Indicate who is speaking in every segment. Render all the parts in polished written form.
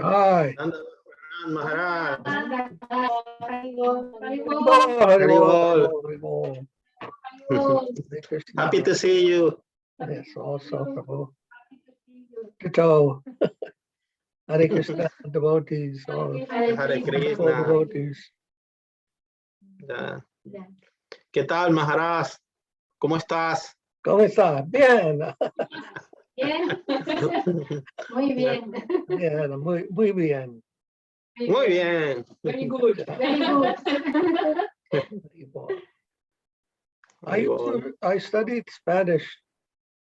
Speaker 1: Hi.
Speaker 2: Maharaj. Happy to see you.
Speaker 1: Yes, also, Prabhu. Tito. Hare Krishna devotees. All
Speaker 2: Hare Krishna.
Speaker 1: devotees.
Speaker 2: Ya. ¿Qué tal, Maharaj? ¿Cómo estás?
Speaker 1: ¿Cómo está? Bien.
Speaker 3: Bien. Muy bien.
Speaker 1: Bien, muy bien.
Speaker 2: Muy bien.
Speaker 3: Very good. Very good.
Speaker 1: I studied Spanish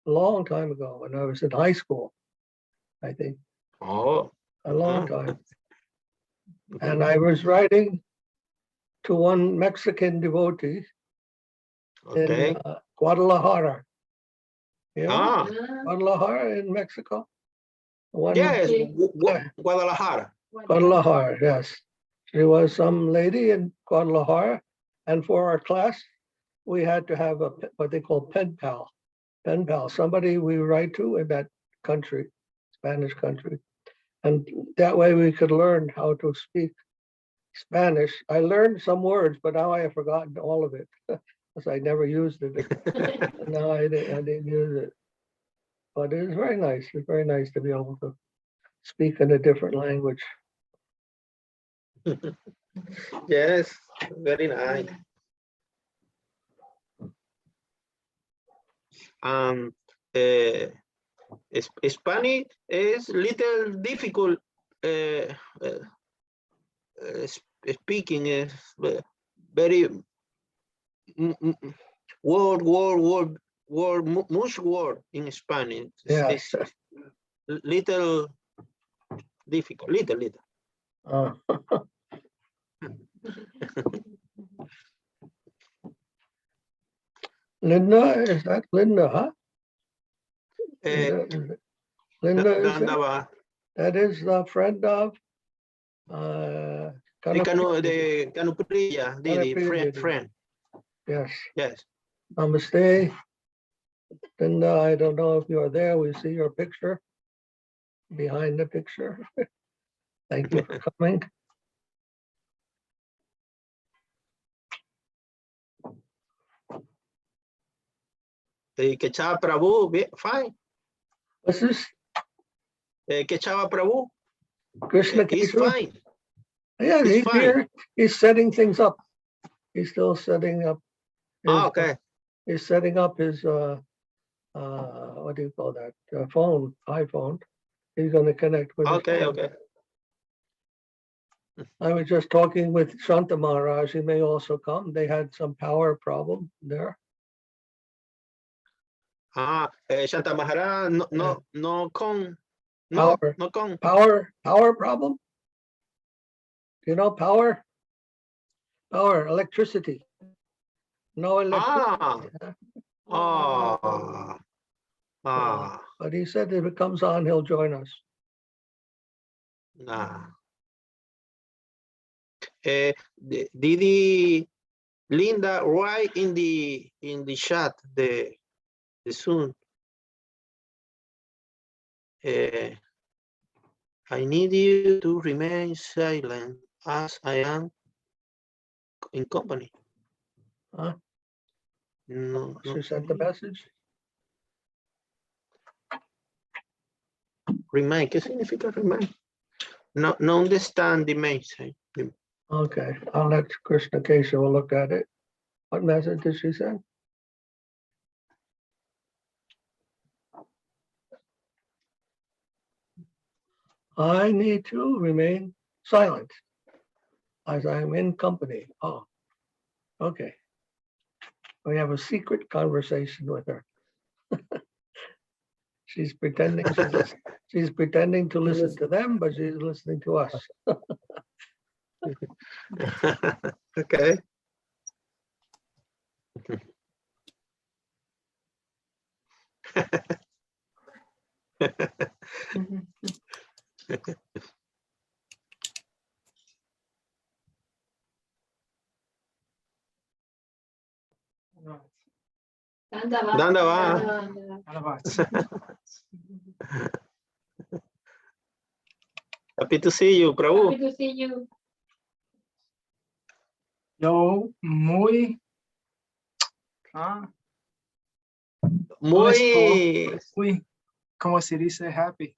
Speaker 1: a long time ago when I was in high school, I think.
Speaker 2: Oh.
Speaker 1: A long time. And I was writing to one Mexican devotee in Guadalajara. Yeah, Guadalajara in Mexico.
Speaker 2: Yes, Guadalajara.
Speaker 1: Guadalajara, yes. She was some lady in Guadalajara, and for our class, we had to have what they call pen pal. Pen pal, somebody we write to in that country, Spanish country. And that way we could learn how to speak Spanish. I learned some words, but now I have forgotten all of it because I never used it. No, I didn't use it. But it was very nice. It's very nice to be able to speak in a different language.
Speaker 2: Yes, very nice. Spanish is little difficult. Speaking is very much word in Spanish.
Speaker 1: Yeah.
Speaker 2: It's little difficult, little.
Speaker 1: Linda, is that Linda, huh? Linda is that is the friend of
Speaker 2: the Kanupriya, the friend.
Speaker 1: Yes.
Speaker 2: Yes.
Speaker 1: Namaste. Linda, I don't know if you're there. We see your picture behind the picture. Thank you for coming.
Speaker 2: The Kechava Prabhu, fine.
Speaker 1: What's this?
Speaker 2: Kechava Prabhu.
Speaker 1: Krishna
Speaker 2: He's
Speaker 1: Kesava?
Speaker 2: fine.
Speaker 1: Yeah, he's here. He's setting things up. He's still setting up.
Speaker 2: Okay.
Speaker 1: He's setting up his what do you call that? Phone, iPhone. He's going to connect with.
Speaker 2: Okay.
Speaker 1: I was just talking with Shanta Maharaj. He may also come. They had some power problem there.
Speaker 2: Shanta Maharaj, no con.
Speaker 1: Power problem. You know, power, electricity. No electricity. But he said if it comes on, he'll join us.
Speaker 2: Did Linda write in the chat the Zoom? I need you to remain silent as I am in company.
Speaker 1: Huh?
Speaker 2: No.
Speaker 1: She sent the message.
Speaker 2: Remain. ¿Qué significa remain? No understand the message.
Speaker 1: Okay, I'll let Krishna Kesava look at it. What message did she send? I need to remain silent as I'm in company. Oh, okay. We have a secret conversation with her. She's pretending she's pretending to listen to them, but she's listening to us.
Speaker 2: Okay. Happy to see you,
Speaker 3: Happy
Speaker 2: Prabhu.
Speaker 3: to see you.
Speaker 4: Yo, muy,
Speaker 2: Muy,
Speaker 4: muy, ¿cómo se dice happy?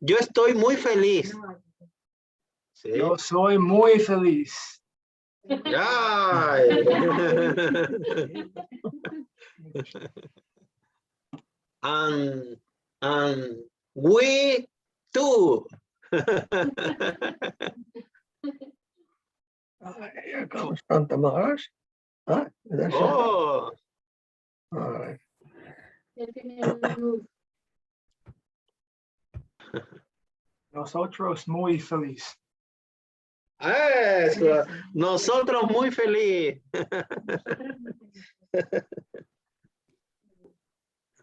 Speaker 2: yo estoy muy feliz. Sí.
Speaker 4: Yo soy muy feliz.
Speaker 2: Ay. and we too.
Speaker 1: Here comes Santa Maharaj. Huh? That's it.
Speaker 2: Oh,
Speaker 1: All right.
Speaker 4: Nosotros muy feliz.
Speaker 2: eso. Nosotros muy feliz.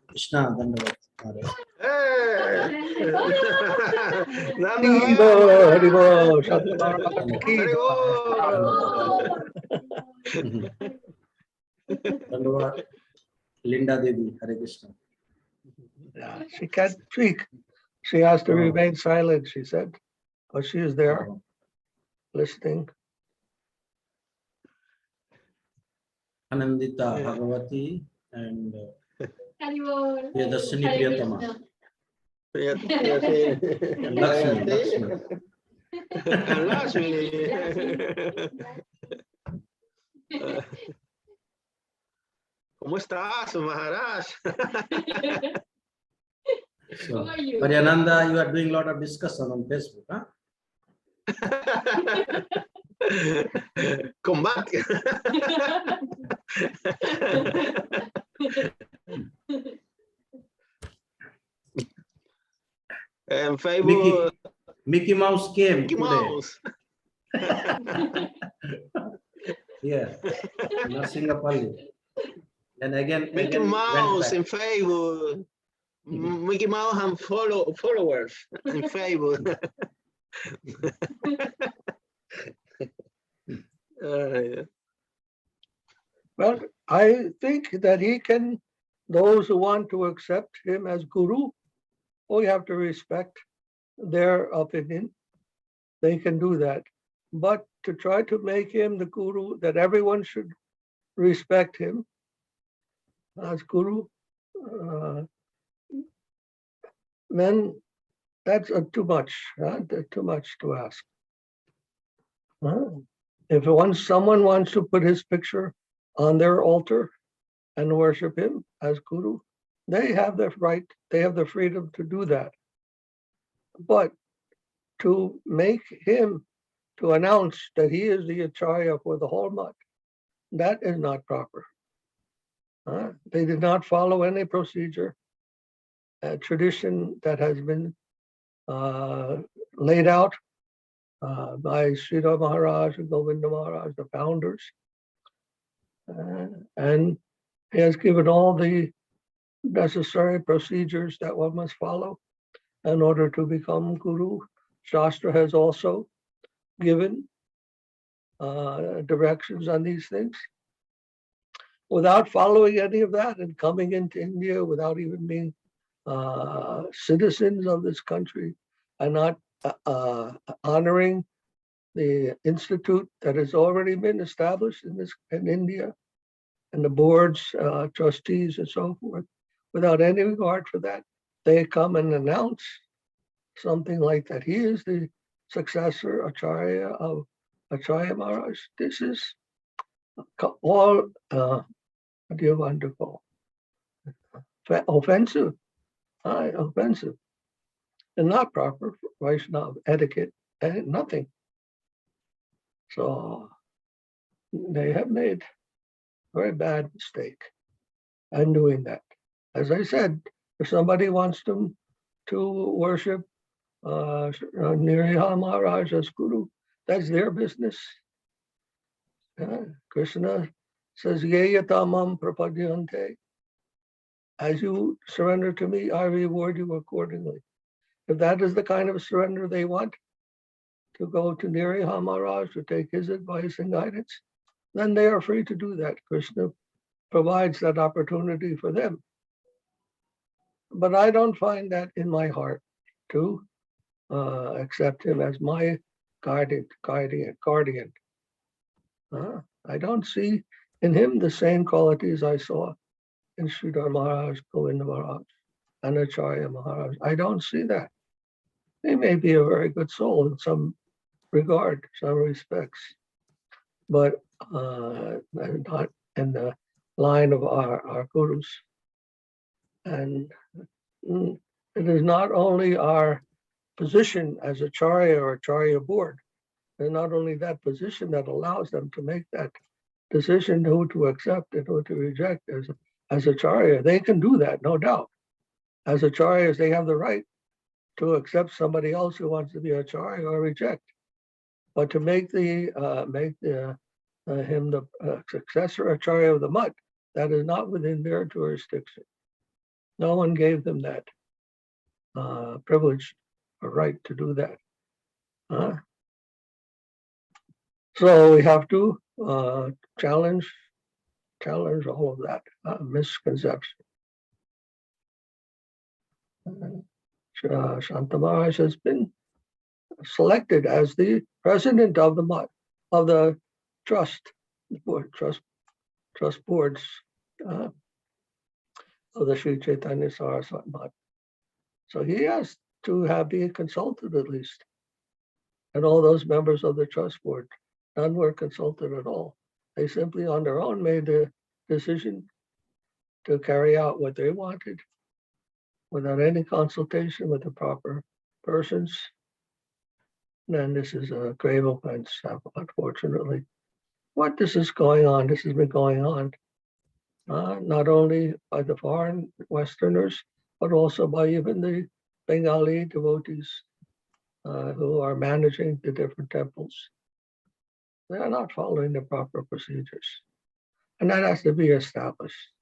Speaker 5: Krishna, Dandavad.
Speaker 1: Haribo, Haribo, Santa Maharaj ki
Speaker 5: Dandavad. Linda Devi, Hare Krishna.
Speaker 1: Yeah, she can't speak. She has to remain silent, she said. But she is there listening.
Speaker 5: Anandita Bhagavati and
Speaker 3: Haribol.
Speaker 5: Yadashini
Speaker 3: Hare
Speaker 5: Priyatama.
Speaker 2: Lakshmi. ¿Cómo estás, Maharaj?
Speaker 5: So,
Speaker 3: How are you?
Speaker 5: Mariananda, you are doing a lot of discussion on Facebook, huh?
Speaker 2: Combate. En Facebook.
Speaker 5: Mickey Mouse came
Speaker 2: Mickey
Speaker 5: today.
Speaker 2: Mouse.
Speaker 5: Yeah, Narsingapalli. And again,
Speaker 2: Mickey
Speaker 5: went
Speaker 2: Mouse
Speaker 5: back.
Speaker 2: in Facebook. Mickey Mouse and followers in Facebook. Yeah.
Speaker 1: Well, I think that he can, those who want to accept him as guru, we have to respect their opinion. They can do that. But to try to make him the guru, that everyone should respect him as guru, then that's too much. Too much to ask. If someone wants to put his picture on their altar and worship him as guru, they have the right, they have the freedom to do that. But to make him, to announce that he is the Acharya for the whole month, that is not proper. They did not follow any procedure, tradition that has been laid out by Sridhara Maharaj and Govinda Maharaj, the founders. And he has given all the necessary procedures that one must follow in order to become guru. Shastra has also given directions on these things. Without following any of that and coming into India without even being citizens of this country and not honoring the institute that has already been established in India and the boards, trustees and so forth, without any regard for that, they come and announce something like that. He is the successor Acharya of Acharya Maharaj. This is all, what do you want to call? Offensive, offensive, and not proper Vaishnava etiquette, and nothing. So they have made a very bad mistake in doing that. As I said, if somebody wants them to worship Niriha Maharaj as guru, that's their business. Krishna says, Yeyatamam prapadyante. As you surrender to me, I reward you accordingly. If that is the kind of surrender they want, to go to Niriha Maharaj to take his advice and guidance, then they are free to do that. Krishna provides that opportunity for them. But I don't find that in my heart to accept him as my guardian. I don't see in him the same qualities I saw in Sridhar Maharaj, Govinda Maharaj, and Acharya Maharaj. I don't see that. He may be a very good soul in some regard, some respects, but not in the line of our gurus. And it is not only our position as Acharya or Acharya board, and not only that position that allows them to make that decision who to accept and who to reject as Acharya. They can do that, no doubt. As Acharyas, they have the right to accept somebody else who wants to be Acharya or reject. But to make him the successor Acharya of the mutt, that is not within their jurisdiction. No one gave them that privilege or right to do that. So we have to challenge all of that misconception. Shanta Maharaj has been selected as the president of the trust boards of the Sri Chaitanya Saraswati Math. So he has to be consulted at least. And all those members of the trust board, none were consulted at all. They simply on their own made the decision to carry out what they wanted without any consultation with the proper persons. And this is a grave offense, unfortunately. What this is going on, this has been going on, not only by the foreign Westerners, but also by even the Bengali devotees who are managing the different temples. They are not following the proper procedures. And that has to be established.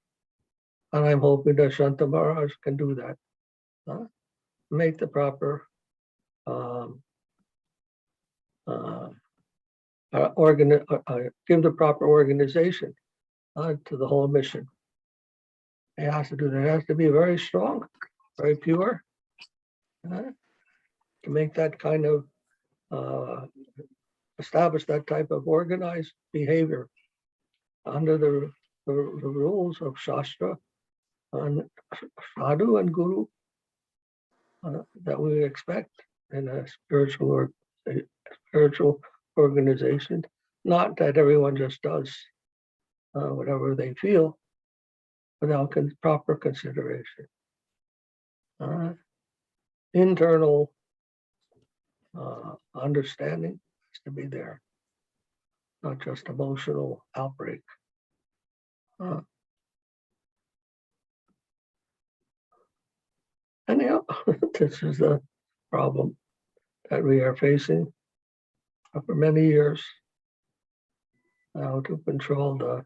Speaker 1: And I'm hoping that Shanta Maharaj can do that. Make the proper give the proper organization to the whole mission. It has to do that. It has to be very strong, very pure, to make that kind of establish that type of organized behavior under the rules of Shastra and Sadhu and Guru that we expect in a spiritual organization. Not that everyone just does whatever they feel without proper consideration. Internal understanding has to be there, not just emotional outbreak. Anyhow, this is the problem that we are facing for many years now, to control the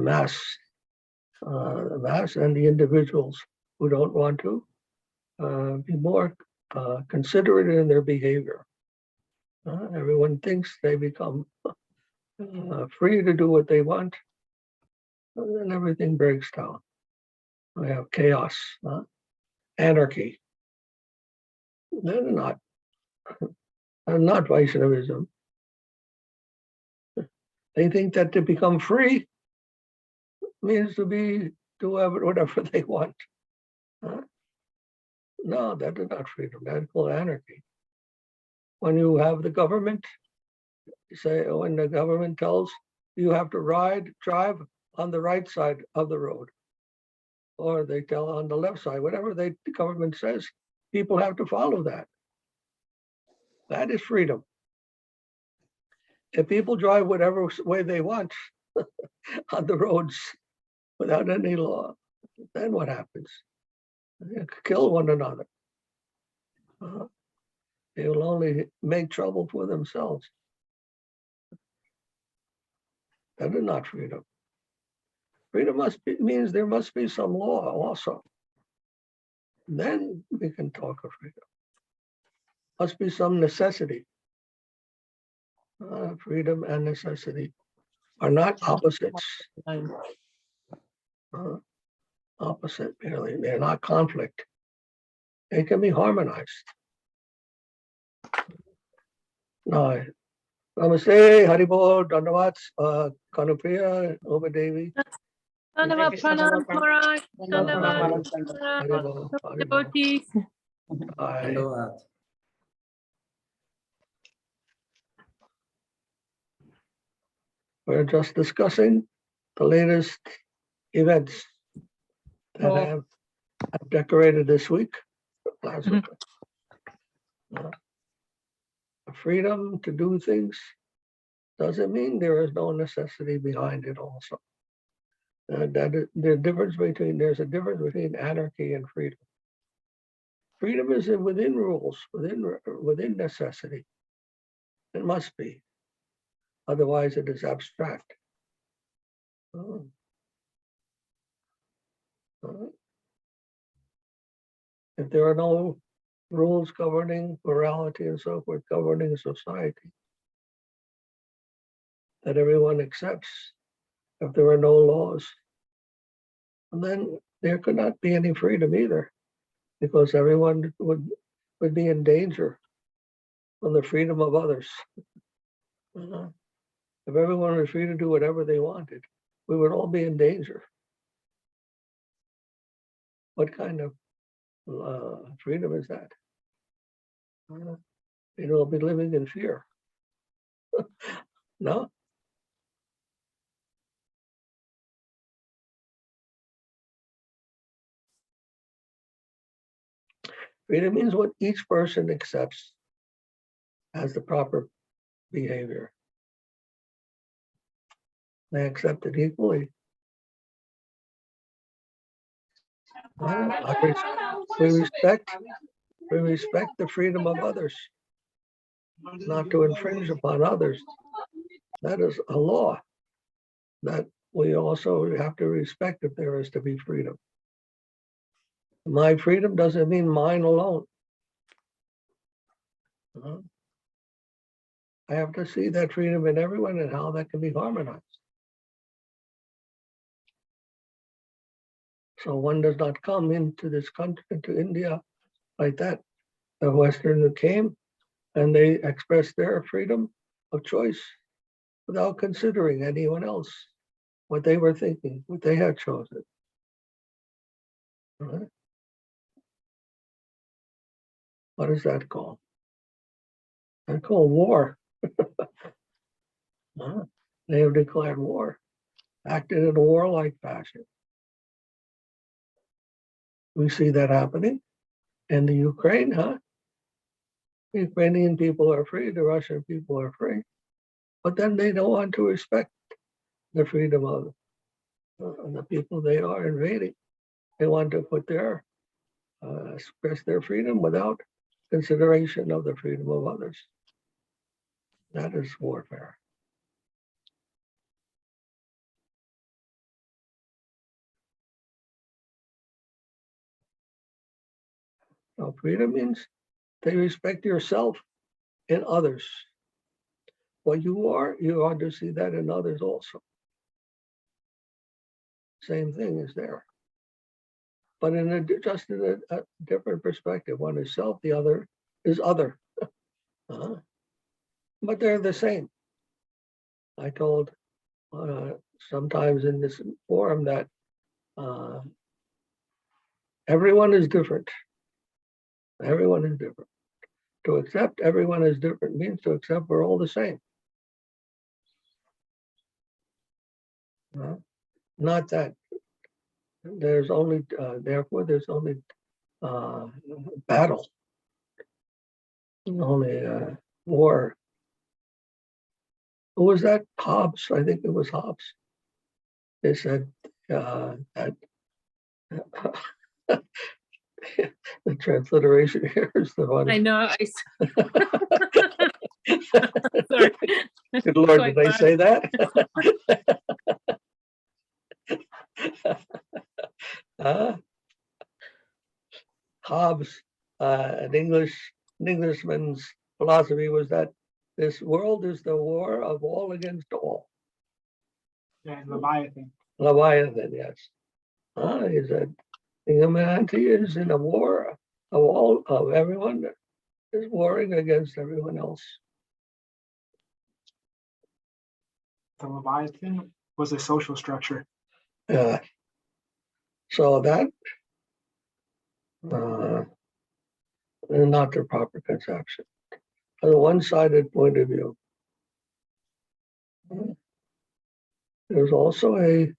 Speaker 1: mass and the individuals who don't want to be more considerate in their behavior. Everyone thinks they become free to do what they want, and then everything breaks down. We have chaos, anarchy. They're not Vaishnavism. They think that to become free means to do whatever they want. No, that is not freedom. That's called anarchy. When you have the government, when the government tells you have to drive on the right side of the road, or they tell on the left side, whatever the government says, people have to follow that. That is freedom. If people drive whatever way they want on the roads without any law, then what happens? They kill one another. They will only make trouble for themselves. That is not freedom. Freedom means there must be some law also. Then we can talk of freedom. Must be some necessity. Freedom and necessity are not opposites. Opposite merely. They're not conflict. They can be harmonized. No. Namaste, Haribol, Dandavat, Kanupriya, Obadevi.
Speaker 3: Dandava Pranam Maharaj. Dandava
Speaker 1: Haribol, Haribol.
Speaker 3: devotees.
Speaker 1: Aye.
Speaker 5: धन्यवाद
Speaker 1: We're just discussing the latest events that have decorated this week, last week. Freedom to do things doesn't mean there is no necessity behind it also. There's a difference between anarchy and freedom. Freedom is within rules, within necessity. It must be. Otherwise, it is abstract. If there are no rules governing morality and so forth, governing society, that everyone accepts, if there are no laws, and then there could not be any freedom either, because everyone would be in danger from the freedom of others. If everyone was free to do whatever they wanted, we would all be in danger. What kind of freedom is that? We'll be living in fear. No? Freedom means what each person accepts as the proper behavior. They accept it equally. We respect the freedom of others, not to infringe upon others. That is a law that we also have to respect if there is to be freedom. My freedom doesn't mean mine alone. I have to see that freedom in everyone and how that can be harmonized. So one does not come into this country, into India like that. The Westerners came and they expressed their freedom of choice without considering anyone else, what they were thinking, what they had chosen. Right? What is that called? That's called war. They have declared war, acted in a warlike fashion. We see that happening in the Ukraine, The Ukrainian people are free, the Russian people are free, but then they don't want to respect the freedom of the people they are invading. They want to put their, express their freedom without consideration of the freedom of others. That is warfare. So freedom means they respect yourself and others. What you ought to see that in others also. Same thing is there. But just in a different perspective. One is self, the other is other. But they're the same. I told sometimes in this forum that everyone is different. Everyone is different. To accept everyone is different means to accept we're all the same. Not that there's only, therefore there's only battle, only war. Who was that? Hobbes, I think it was Hobbes. They said that the transliteration here is the one.
Speaker 3: I know. Sorry.
Speaker 1: Good Lord, did they say that? Hobbes, an Englishman's philosophy was that this world is the war of all against all.
Speaker 4: Yeah, Leviathan.
Speaker 1: Leviathan, yes. He said humanity is in a war of everyone is warring against everyone else.
Speaker 4: The Leviathan was a social structure.
Speaker 1: Yeah. So that is not the proper conception. From a one-sided point of view. There's also a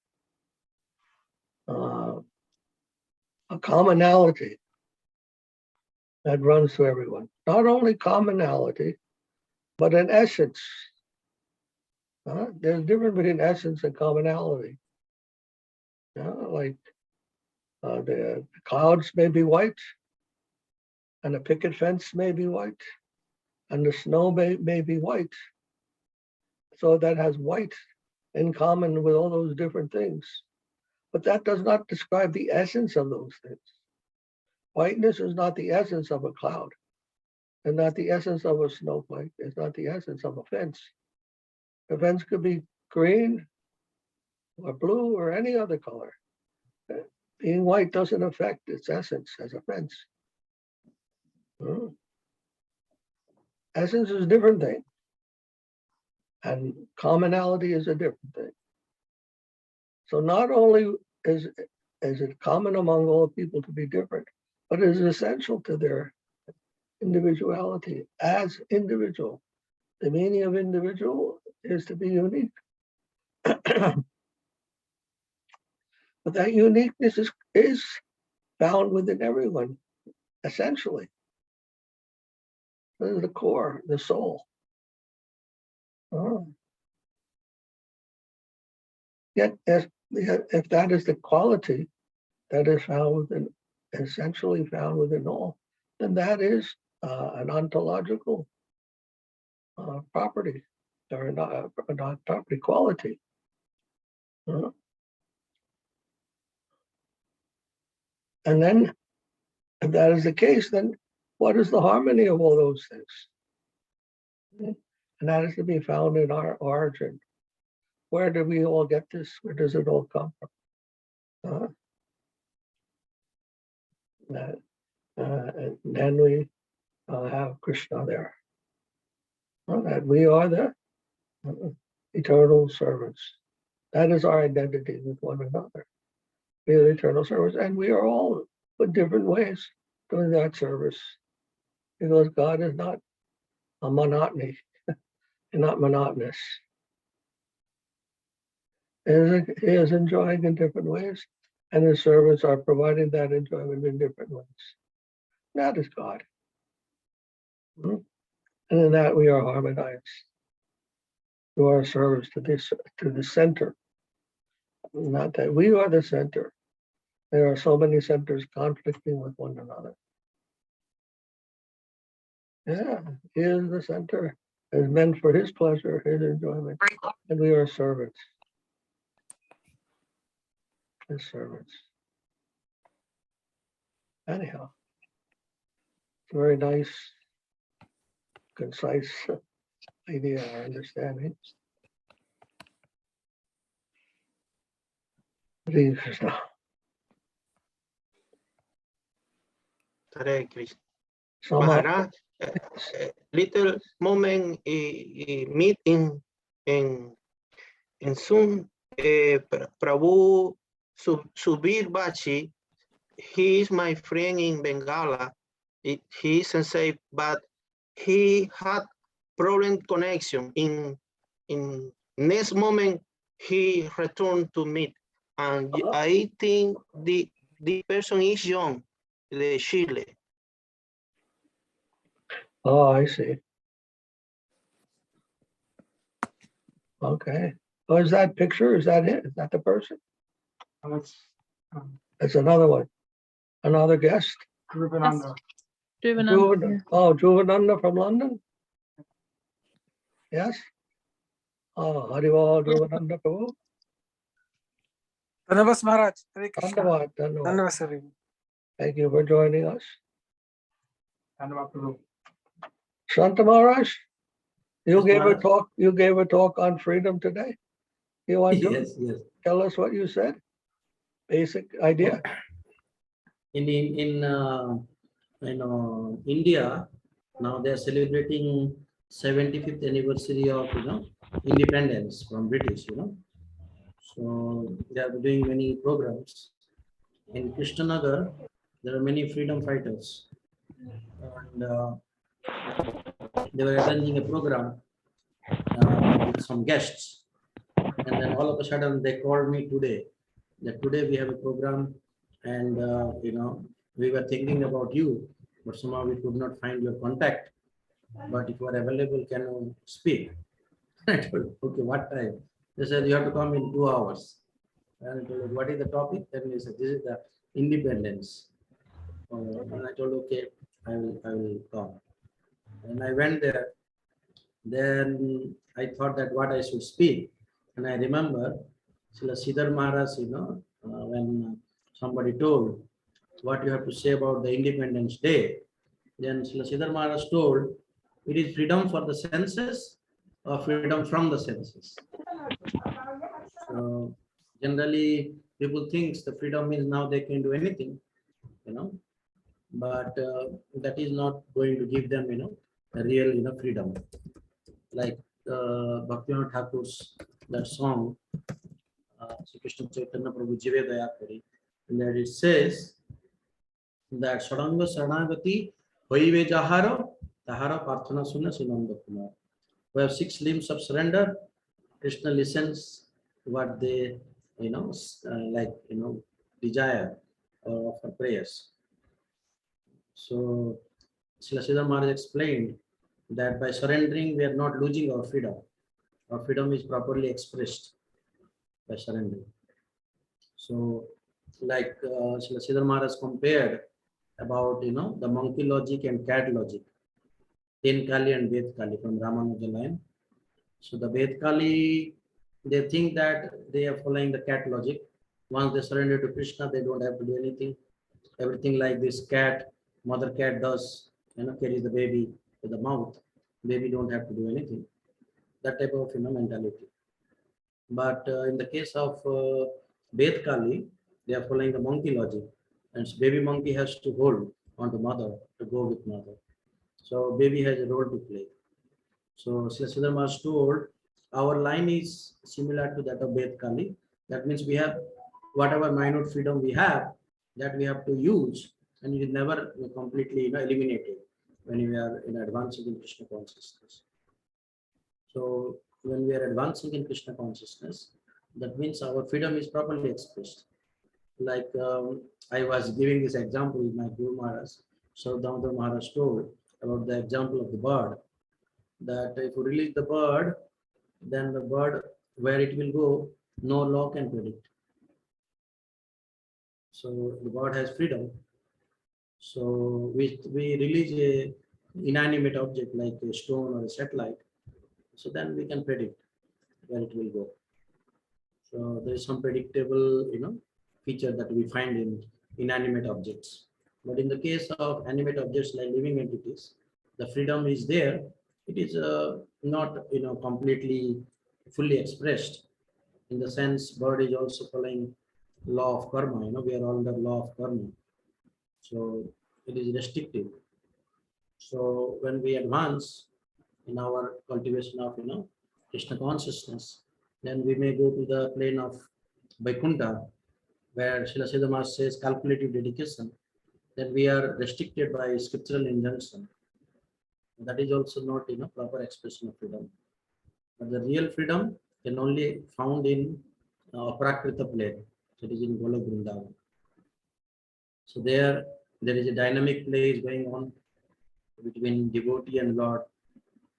Speaker 1: commonality that runs through everyone. Not only commonality, but an essence. There's a difference between essence and commonality. Like the clouds may be white, and the picket fence may be white, and the snow may be white. So that has white in common with all those different things. But that does not describe the essence of those things. Whiteness is not the essence of a cloud, and not the essence of a snowflake. It's not the essence of a fence. A fence could be green or blue or any other color. Being white doesn't affect its essence as a fence. Essence is a different thing. And commonality is a different thing. So not only is it common among all people to be different, but it is essential to their individuality as individual. The meaning of individual is to be unique. But that uniqueness is found within everyone, essentially. This is the core, the soul. Yet, if that is the quality that is found within, essentially found within all, then that is an ontological property, or not property, quality. And then, if that is the case, then what is the harmony of all those things? And that is to be found in our origin. Where do we all get this? Where does it all come from? And then we have Krishna there. That we are the eternal servants. That is our identity with one another. We are the eternal servants, and we are all in different ways doing that service. Because God is not a monotony, and not monotonous. He is enjoying in different ways, and his servants are providing that enjoyment in different ways. That is God. And in that we are harmonized through our service to the center. Not that we are the center. There are so many centers conflicting with one another. Yeah, he is the center, is meant for his pleasure, his enjoyment, and we are servants. His servants. Anyhow, very nice, concise idea or understanding. Sri Krishna.
Speaker 2: Hare Krishna.
Speaker 1: So
Speaker 2: Maharaj, little moment meet in Zoom. Prabhu Subir Bachi, he is my friend in Bengala. He is sensei, but he had problem connection. In next moment, he returned to meet, and I think the person is young, the Chile.
Speaker 1: Oh, I see. Okay. Oh, is that picture? Is that it? Is that the person? That's another one. Another guest.
Speaker 4: Rupananda.
Speaker 3: Jivanamrita.
Speaker 1: Oh, Jivanamrita from London? Yes? Oh, Harival Jivanamrita Prabhu.
Speaker 6: Dhanavas Maharaj. Hare Krishna.
Speaker 1: Dhanyavad, dhanyavad.
Speaker 6: Dhanavas everyone.
Speaker 1: Thank you for joining us.
Speaker 4: Dhanyavad Prabhu.
Speaker 1: Santa Maharaj, you
Speaker 5: Yes,
Speaker 1: gave a
Speaker 5: Maharaj.
Speaker 1: talk. You gave a talk on freedom today. You want to
Speaker 5: Yes, yes.
Speaker 1: tell us what you said? Basic idea.
Speaker 5: In India, Now they are celebrating 75th anniversary of independence from British. So they are doing many programs. In Krishnanagar, there are many freedom fighters, and they were attending a program with some guests. And then all of a sudden they called me today that today we have a program, and we were thinking about you, but somehow we could not find your contact. But if you are available, can you speak? I told, okay, what time? They said you have to come in 2 hours. And I told, what is the topic? Then they said, this is the independence. And I told, okay, I will come. And I went there. Then I thought that what I should speak. And I remember Srila Maharaj, when somebody told what you have to say about the Independence Day, then Srila Maharaj told, it is freedom for the senses or freedom from the senses. So generally people think the freedom means now they can do anything, but that is not going to give them, a real, freedom. Like Bhakti Yoga Thakur's that song, Sri Krishna Chaitanya Prabhu Jive Daya Kari, and that it says that Sadanga Saranagati Hoive Jaharo Tahara Parthana Suna Sinanda Kumar. We have 6 limbs of surrender. Krishna listens what they, desire or offer prayers. So Srila Maharaj explained that by surrendering, we are not losing our freedom. Our freedom is properly expressed by surrendering. So, like Srila Maharaj compared about the monkey logic and cat logic, Ten Kali and Ved Kali from Ramanuja line. So the Ved Kali, they think that they are following the cat logic. Once they surrender to Krishna, they don't have to do anything. Everything like this cat, mother cat does, carries the baby to the mouth. Baby don't have to do anything. That type of mentality. But in the case of Ved Kali, they are following the monkey logic, and baby monkey has to hold onto mother to go with mother. So baby has a role to play. So Srila Maharaj told our line is similar to that of Ved Kali. That means we have whatever minute freedom we have, that we have to use, and it is never completely eliminated when we are advancing in Krishna consciousness. So when we are advancing in Krishna consciousness, that means our freedom is properly expressed. Like I was giving this example with my Guru Maharaj, so Damodar Maharaj told about the example of the bird, that if you release the bird, then the bird, where it will go, no law can predict. So the bird has freedom. So we release a inanimate object like a stone or a satellite, so then we can predict where it will go. So there is some predictable, feature that we find in inanimate objects. But in the case of animate objects like living entities, the freedom is there. It is not, completely fully expressed. In the sense, bird is also following law of karma. We are all under law of karma. So it is restrictive. So when we advance in our cultivation of, Krishna consciousness, then we may go to the plane of Vaikuntha, where Srila Maharaj says calculative dedication, then we are restricted by scriptural injunction. That is also not, proper expression of freedom. But the real freedom can only found in Prakrita plane, that is in Golok Vrindavan. So there is a dynamic play is going on between devotee and Lord.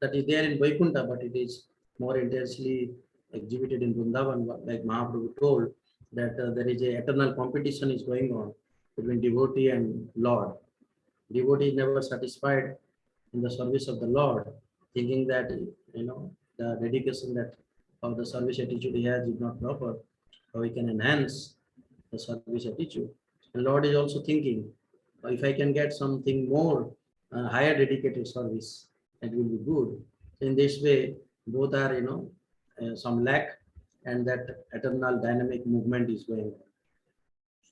Speaker 5: That is there in Vaikuntha, but it is more intensely exhibited in Vrindavan, like Mahaprabhu told, that there is a eternal competition is going on between devotee and Lord. Devotee is never satisfied in the service of the Lord, thinking that, the dedication that or the service attitude he has is not proper, how he can enhance the service attitude. And Lord is also thinking, if I can get something more, higher dedicated service, it will be good. So in this way, both are, some lack, and that eternal dynamic movement is going on.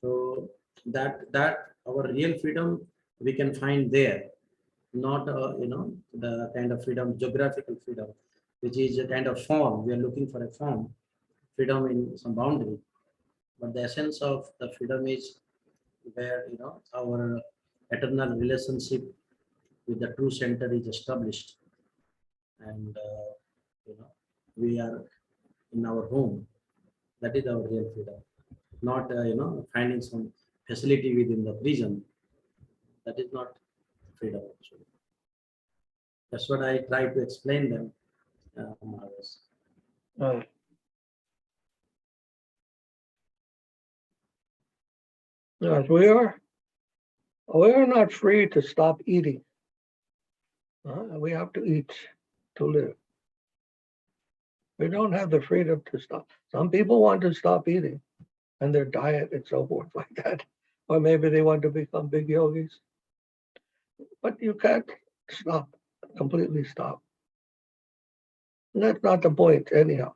Speaker 5: So that our real freedom we can find there. not the kind of freedom, geographical freedom, which is a kind of form. We are looking for a form, freedom in some boundary, but the essence of the freedom is where our eternal relationship with the true center is established, and we are in our home. That is our real freedom, not finding some facility within the prison. That is not freedom actually. That's what I try to explain them. Maharaj.
Speaker 1: Right. Yes, we are not free to stop eating. We have to eat to live. We don't have the freedom to stop. Some people want to stop eating and their diet and so forth like that. Or maybe they want to become big yogis. But you can't stop, completely stop. And that's not the point anyhow.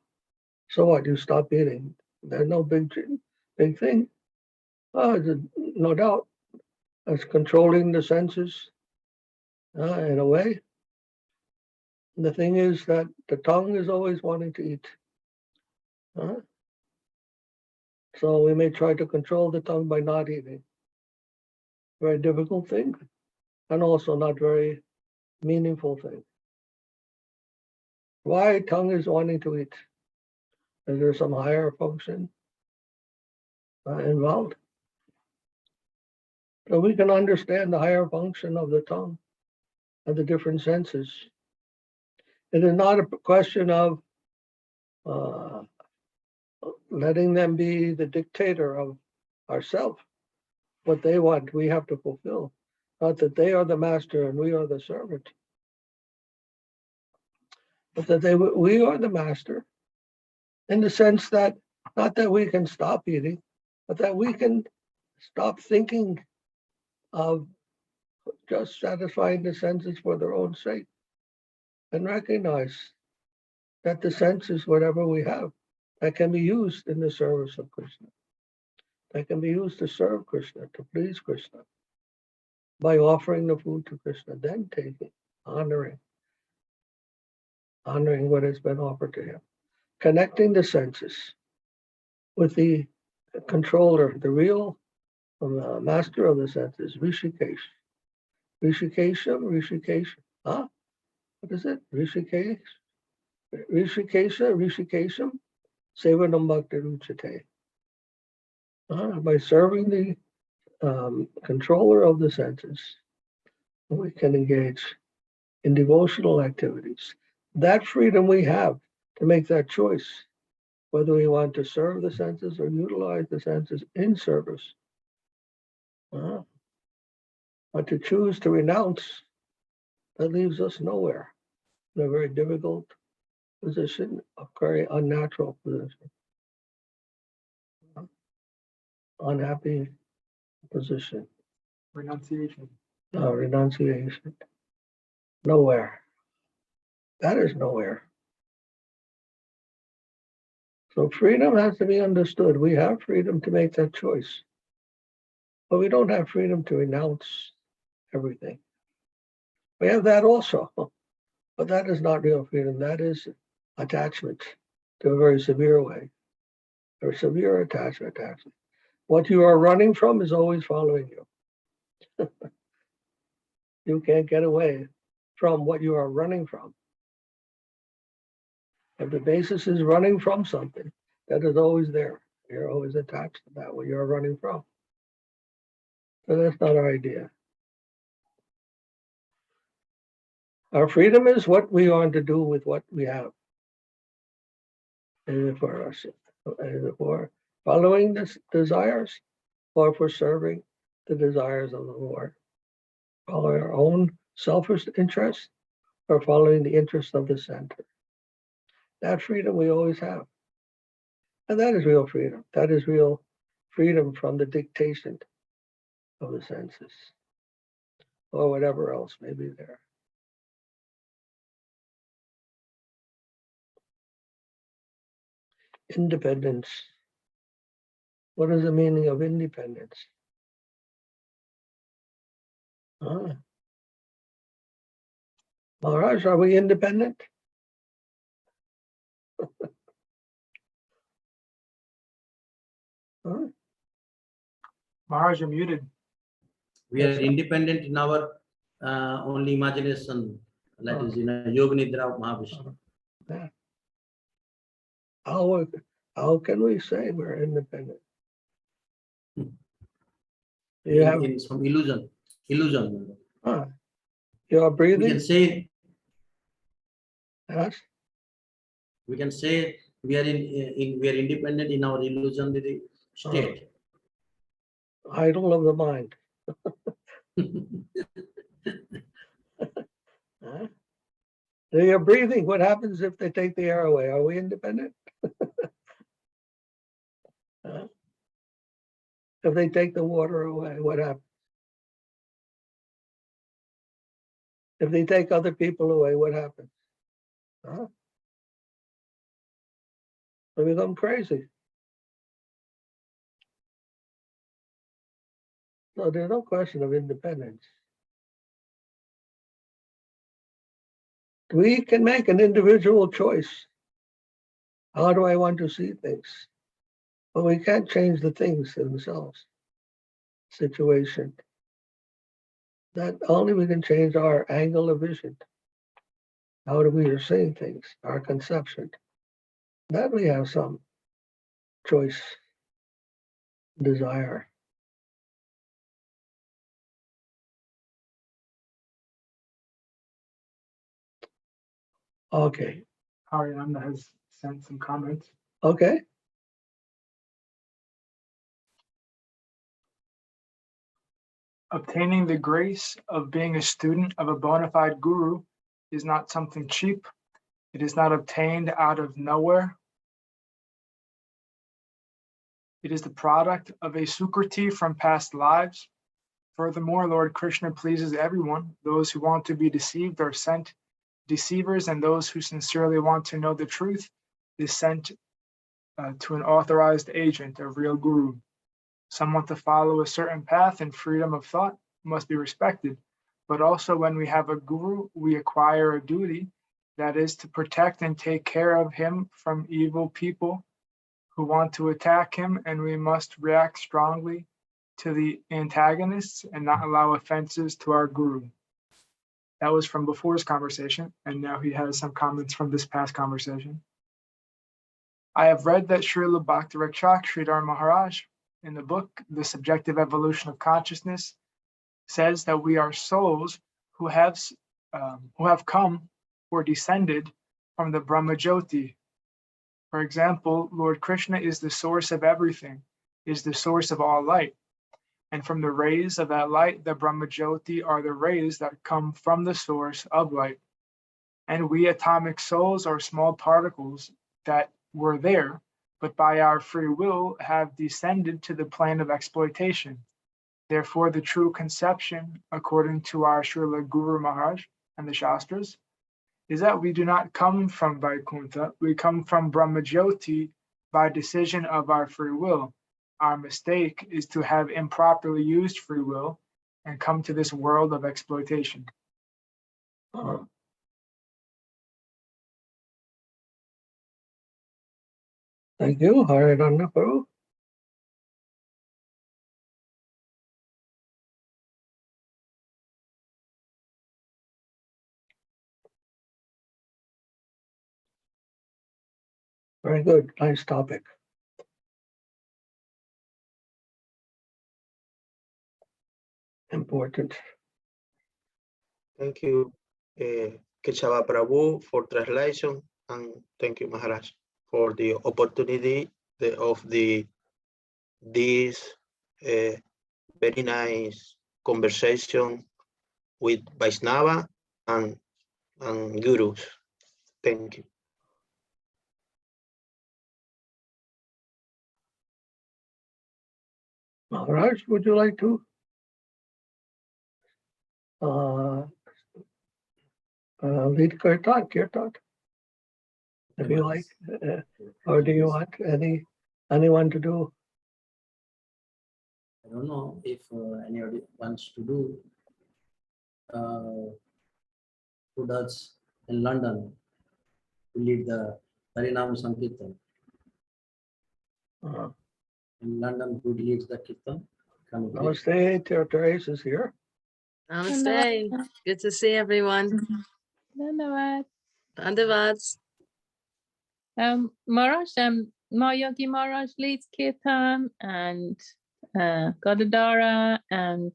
Speaker 1: So what, you stop eating? There's no big thing. No doubt. It's controlling the senses in a way. And the thing is that the tongue is always wanting to eat. So we may try to control the tongue by not eating. Very difficult thing, and also not very meaningful thing. Why tongue is wanting to eat? Is there some higher function involved? So we can understand the higher function of the tongue and the different senses. It is not a question of letting them be the dictator of ourselves. What they want, we have to fulfill. Not that they are the master and we are the servant, but that we are the master in the sense that not that we can stop eating, but that we can stop thinking of just satisfying the senses for their own sake and recognize that the senses, whatever we have, that can be used in the service of Krishna. That can be used to serve Krishna, to please Krishna, by offering the food to Krishna, then taking, honoring what has been offered to him. Connecting the senses with the controller, the real master of the senses, Rishikesh. Rishikesha. Huh? What is it? Rishikesh? Rishikesham, Sevanam Bhakti Ruchate. By serving the controller of the senses, we can engage in devotional activities. That freedom we have to make that choice, whether we want to serve the senses or utilize the senses in service. But to choose to renounce, that leaves us nowhere, in a very difficult position, a very unnatural position, unhappy position.
Speaker 4: Renunciation.
Speaker 1: Renunciation. Nowhere. That is nowhere. So freedom has to be understood. We have freedom to make that choice, but we don't have freedom to renounce everything. We have that also, but that is not real freedom. That is attachment to a very severe way, or severe attachment, actually. What you are running from is always following you. You can't get away from what you are running from. If the basis is running from something, that is always there. You're always attached to that, what you're running from. So that's not our idea. Our freedom is what we want to do with what we have. Is it for us? Is it for following the desires, or for serving the desires of the Lord? Following our own selfish interests, or following the interests of the center? That freedom we always have. And that is real freedom. That is real freedom from the dictation of the senses, or whatever else may be there. Independence. What is the meaning of independence? Maharaj, are we independent? Huh?
Speaker 4: Maharaj, you're muted.
Speaker 5: We are independent in our only imagination, that is in a Yoga Nidra of Mahavishnu.
Speaker 1: Yeah. How can we say we're independent? You have
Speaker 5: In some illusion.
Speaker 1: you're
Speaker 5: We
Speaker 1: breathing.
Speaker 5: can say
Speaker 1: Yes.
Speaker 5: we can say we are we are independent in our illusionary state.
Speaker 1: Idol of the mind. Huh? So you're breathing. What happens if they take the air away? Are we independent? Huh? If they take the water away, what happens? If they take other people away, what happens? Huh? They become crazy. So there's no question of independence. We can make an individual choice. How do I want to see things? But we can't change the things themselves, situation. That only we can change our angle of vision. How do we are seeing things, our conception. That we have some choice, desire. Okay.
Speaker 4: Harinanda has sent some comments.
Speaker 1: Okay.
Speaker 4: Obtaining the grace of being a student of a bona fide guru is not something cheap. It is not obtained out of nowhere. It is the product of a sukriti from past lives. Furthermore, Lord Krishna pleases everyone. Those who want to be deceived are sent deceivers, and those who sincerely want to know the truth is sent to an authorized agent, a real guru. Some want to follow a certain path, and freedom of thought must be respected. But also when we have a guru, we acquire a duty, that is to protect and take care of him from evil people who want to attack him, and we must react strongly to the antagonists and not allow offenses to our guru. That was from before his conversation, and now he has some comments from this past conversation. I have read that Srila Bhakti Rakshak, Sridhara Maharaj, in the book, The Subjective Evolution of Consciousness, says that we are souls who have come or descended from the Brahma Jyoti. For example, Lord Krishna is the source of everything, is the source of all light. And from the rays of that light, the Brahma Jyoti are the rays that come from the source of light. And we atomic souls are small particles that were there, but by our free will have descended to the plane of exploitation. Therefore, the true conception, according to our Srila Guru Maharaj and the Shastras, is that we do not come from Vaikuntha, we come from Brahma Jyoti by decision of our free will. Our mistake is to have improperly used free will and come to this world of exploitation.
Speaker 1: Thank you, Harinanda Prabhu. Very good, nice topic. Important.
Speaker 2: Thank you, Keshava Prabhu, for translation, and thank you, Maharaj, for the opportunity of this very nice conversation with Vaishnava and gurus. Thank you.
Speaker 1: Maharaj, would you like to lead kirtan, if you like, or do you want anyone to do?
Speaker 5: I don't know if anybody wants to do. who does in London to lead the Harinam Sankirtan. In London, who leads the Kirtan? Can you please?
Speaker 1: Namaste, Therese is here.
Speaker 6: Namaste. Good to see everyone.
Speaker 3: Dhanyavad.
Speaker 6: Dandavad.
Speaker 3: Maharaj, Mahayogi Maharaj leads Kirtan and Gadadara and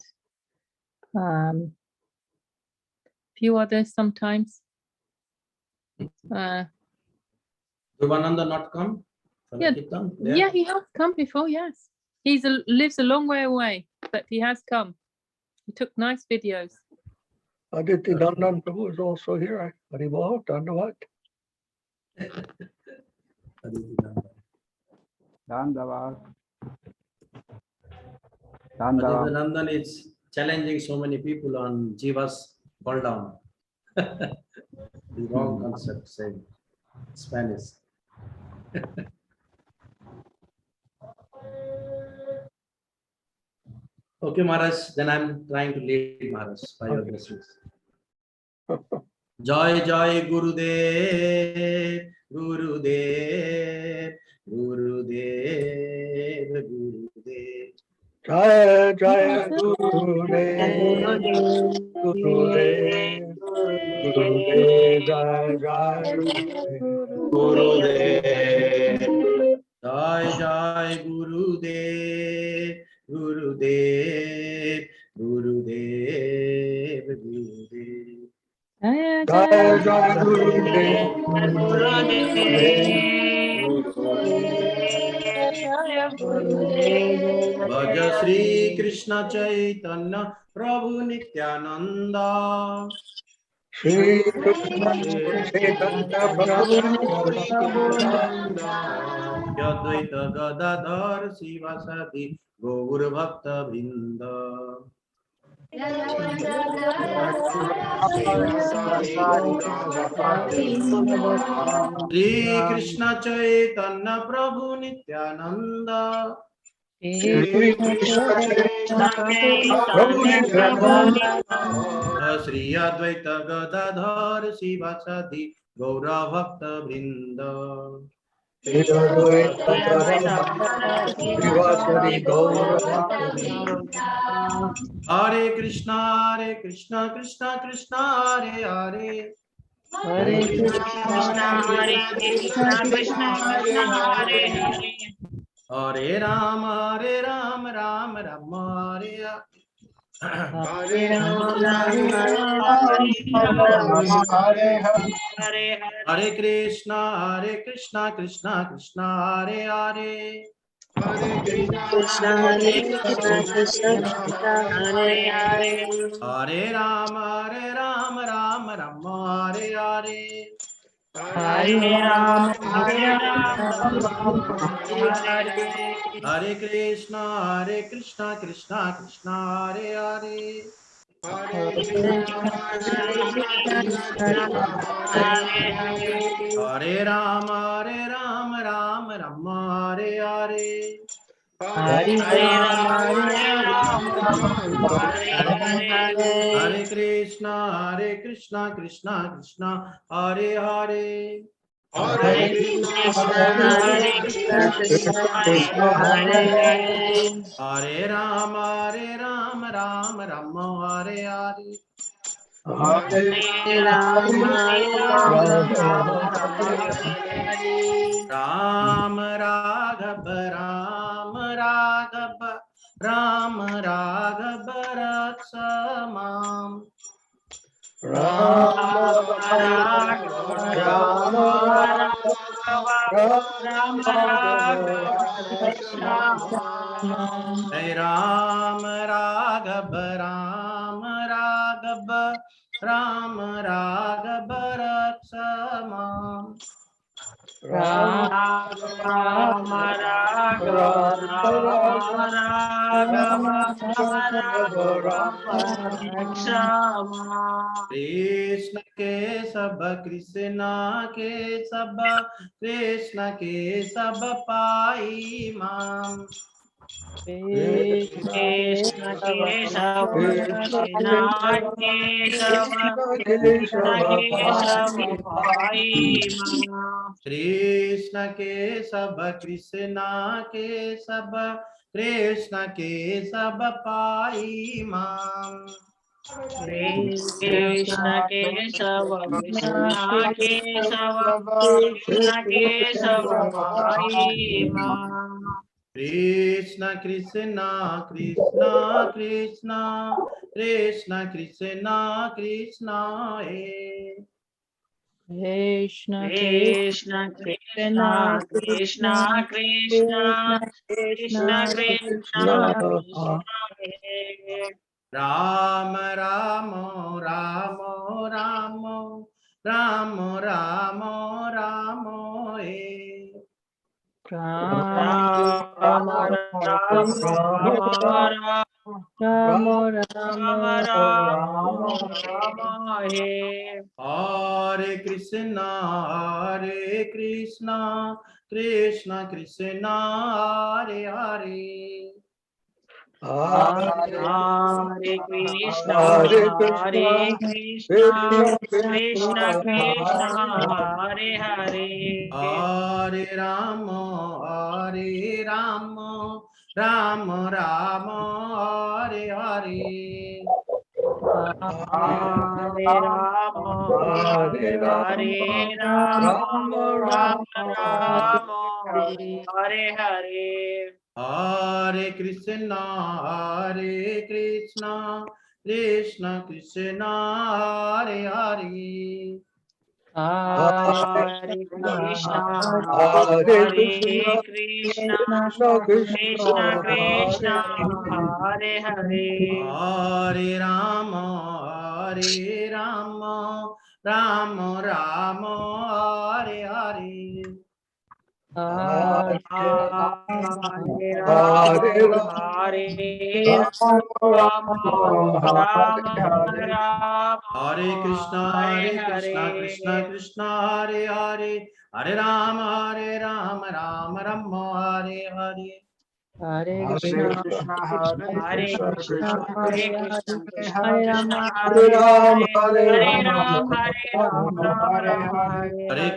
Speaker 3: few others sometimes.
Speaker 5: Jivananda not come for the
Speaker 3: Yeah,
Speaker 5: Kirtan?
Speaker 3: yeah, he has come before, yes. Lives a long way away, but he has come. He took nice videos.
Speaker 1: Aditi Nandan Prabhu is also here. Haribol, Dandavad.
Speaker 7: Dandavad.
Speaker 5: Madhava Nandan is challenging so many people on Jiva's fall down. The wrong concept, saying Spanish. Okay, Maharaj, then I'm trying to lead Maharaj by your blessings. Joy, joy, Gurudev, Gurudev, Gurudev, Gurudev.
Speaker 1: Jaya Jaya Gurudev, Gurudev, Gurudev, Jaya Jaya
Speaker 2: Gurudev.
Speaker 5: Jai Jai Gurudev, Gurudev, Gurudev, Gurudev.
Speaker 3: Jaya
Speaker 1: Jaya
Speaker 3: Jaya
Speaker 1: Jaya Gurudev,
Speaker 5: Bhaja Sri Krishna Chaitanya Prabhu Nityananda.
Speaker 1: Sri Krishna Chaitanya Prabhu
Speaker 5: Yadvaita Gadadhar Sivasadi Gaur Bhakta Vrinda. Sri Krishna Chaitanya Prabhu Nityananda.
Speaker 1: Sri Krishna Chaitanya Prabhu Nityananda
Speaker 5: Sri Advaita Gadadhar Sivasadi Gaura Bhakta Vrinda.
Speaker 1: Sri Advaita Gadadhar Srivasadi Gaura Bhakta
Speaker 5: Hare Krishna, Krishna Krishna, Hare Hare.
Speaker 3: Hare
Speaker 6: Krishna, Hare Krishna, Krishna Krishna, Hare Hare.
Speaker 5: Hare Rama, Rama Rama, Hare Hare.
Speaker 6: Hare Rama, Hare Hare.
Speaker 5: Hare Krishna, Krishna Krishna, Hare Hare.
Speaker 6: Krishna, Hare Krishna, Krishna Krishna, Hare Hare.
Speaker 5: Hare Rama, Rama Hare Hare.
Speaker 6: Hare Rama, Hare Hare.
Speaker 5: Hare Krishna, Krishna Krishna, Hare Hare. Hare Rama, Rama Hare Hare.
Speaker 6: Hare Rama,
Speaker 5: Hare Krishna, Krishna Krishna, Hare Hare.
Speaker 6: Hare Krishna, Krishna Krishna, Hare Hare.
Speaker 5: Hare Rama, Rama Hare Hare.
Speaker 6: Hare Rama,
Speaker 5: Ram Raghav, Ram Raghav Raksamam. Hey Ram Raghav, Ram Raghav Raksamam. Krishna ke sab, Krishna ke sab, Krishna ke sab pai mam.
Speaker 6: Krishna Kesava Vishwanath Kesava Krishna Kesava Pai Ma.
Speaker 5: Krishna के सब कृष्णा के सब कृष्ण के सब पाई माम
Speaker 6: Krishna Kesava Vishwanath Kesava Krishna Kesava Pai Ma.
Speaker 5: Krishna Krishna Krishna Krishna Krishna Krishna Krishna हे
Speaker 6: Krishna Krishna Krishna Krishna Krishna Krishna Krishna Krishna Hare.
Speaker 5: Ram Ram Ram Ram Ram Ram Ram हे
Speaker 6: Ram Ram Ram Ram Hare.
Speaker 5: हरे Krishna Krishna Krishna Hare Hare
Speaker 6: Hare Krishna,
Speaker 1: Hare
Speaker 6: Hare
Speaker 1: Krishna,
Speaker 6: Krishna, Krishna Krishna,
Speaker 1: Hare
Speaker 6: Hare Hare.
Speaker 5: हरे Ram Ram Ram Ram Hare Hare
Speaker 6: Hare Rama,
Speaker 1: Hare
Speaker 6: Hare Rama, Rama Rama, Hare Hare.
Speaker 5: हरे Krishna Krishna Krishna Hare Hare
Speaker 6: Hare Krishna,
Speaker 1: Hare
Speaker 6: Hare
Speaker 1: Krishna,
Speaker 6: Krishna,
Speaker 1: Krishna
Speaker 6: Krishna
Speaker 1: Hare
Speaker 6: Krishna,
Speaker 1: Hare.
Speaker 6: Hare Hare.
Speaker 5: हरे Ram Ram Ram Hare Hare
Speaker 6: Hare
Speaker 1: Hare
Speaker 6: Rama,
Speaker 1: Hare
Speaker 6: Hare Rama,
Speaker 1: Rama,
Speaker 6: Rama Rama,
Speaker 5: हरे
Speaker 6: Hare
Speaker 5: Krishna
Speaker 6: Hare.
Speaker 5: Krishna Hare Hare Hare Ram Ram Ram Hare Hare
Speaker 6: Hare
Speaker 4: Hare
Speaker 6: Krishna,
Speaker 4: Krishna, Hare
Speaker 6: Hare
Speaker 4: Krishna,
Speaker 6: Krishna,
Speaker 4: Krishna
Speaker 6: Hare
Speaker 4: Krishna,
Speaker 6: Krishna,
Speaker 4: Hare
Speaker 6: Krishna
Speaker 4: Hare,
Speaker 6: Krishna,
Speaker 1: Hare
Speaker 6: Hare
Speaker 1: Ram,
Speaker 6: Hare,
Speaker 1: Hare
Speaker 6: Hare
Speaker 1: Ram,
Speaker 6: Ram,
Speaker 1: Ram
Speaker 6: Hare
Speaker 1: Ram,
Speaker 6: Ram, Ram
Speaker 4: Hare
Speaker 6: Ram,
Speaker 4: Hare.
Speaker 6: Hare
Speaker 5: हरे
Speaker 6: Hare.
Speaker 5: Krishna Krishna Hare Hare Hare Ram Ram Hare Hare
Speaker 6: Hare
Speaker 4: Hare
Speaker 6: Krishna,
Speaker 4: Krishna,
Speaker 6: Hare
Speaker 4: Hare
Speaker 6: Krishna,
Speaker 4: Krishna,
Speaker 6: Hare
Speaker 4: Krishna
Speaker 6: Krishna,
Speaker 1: Krishna
Speaker 4: Hare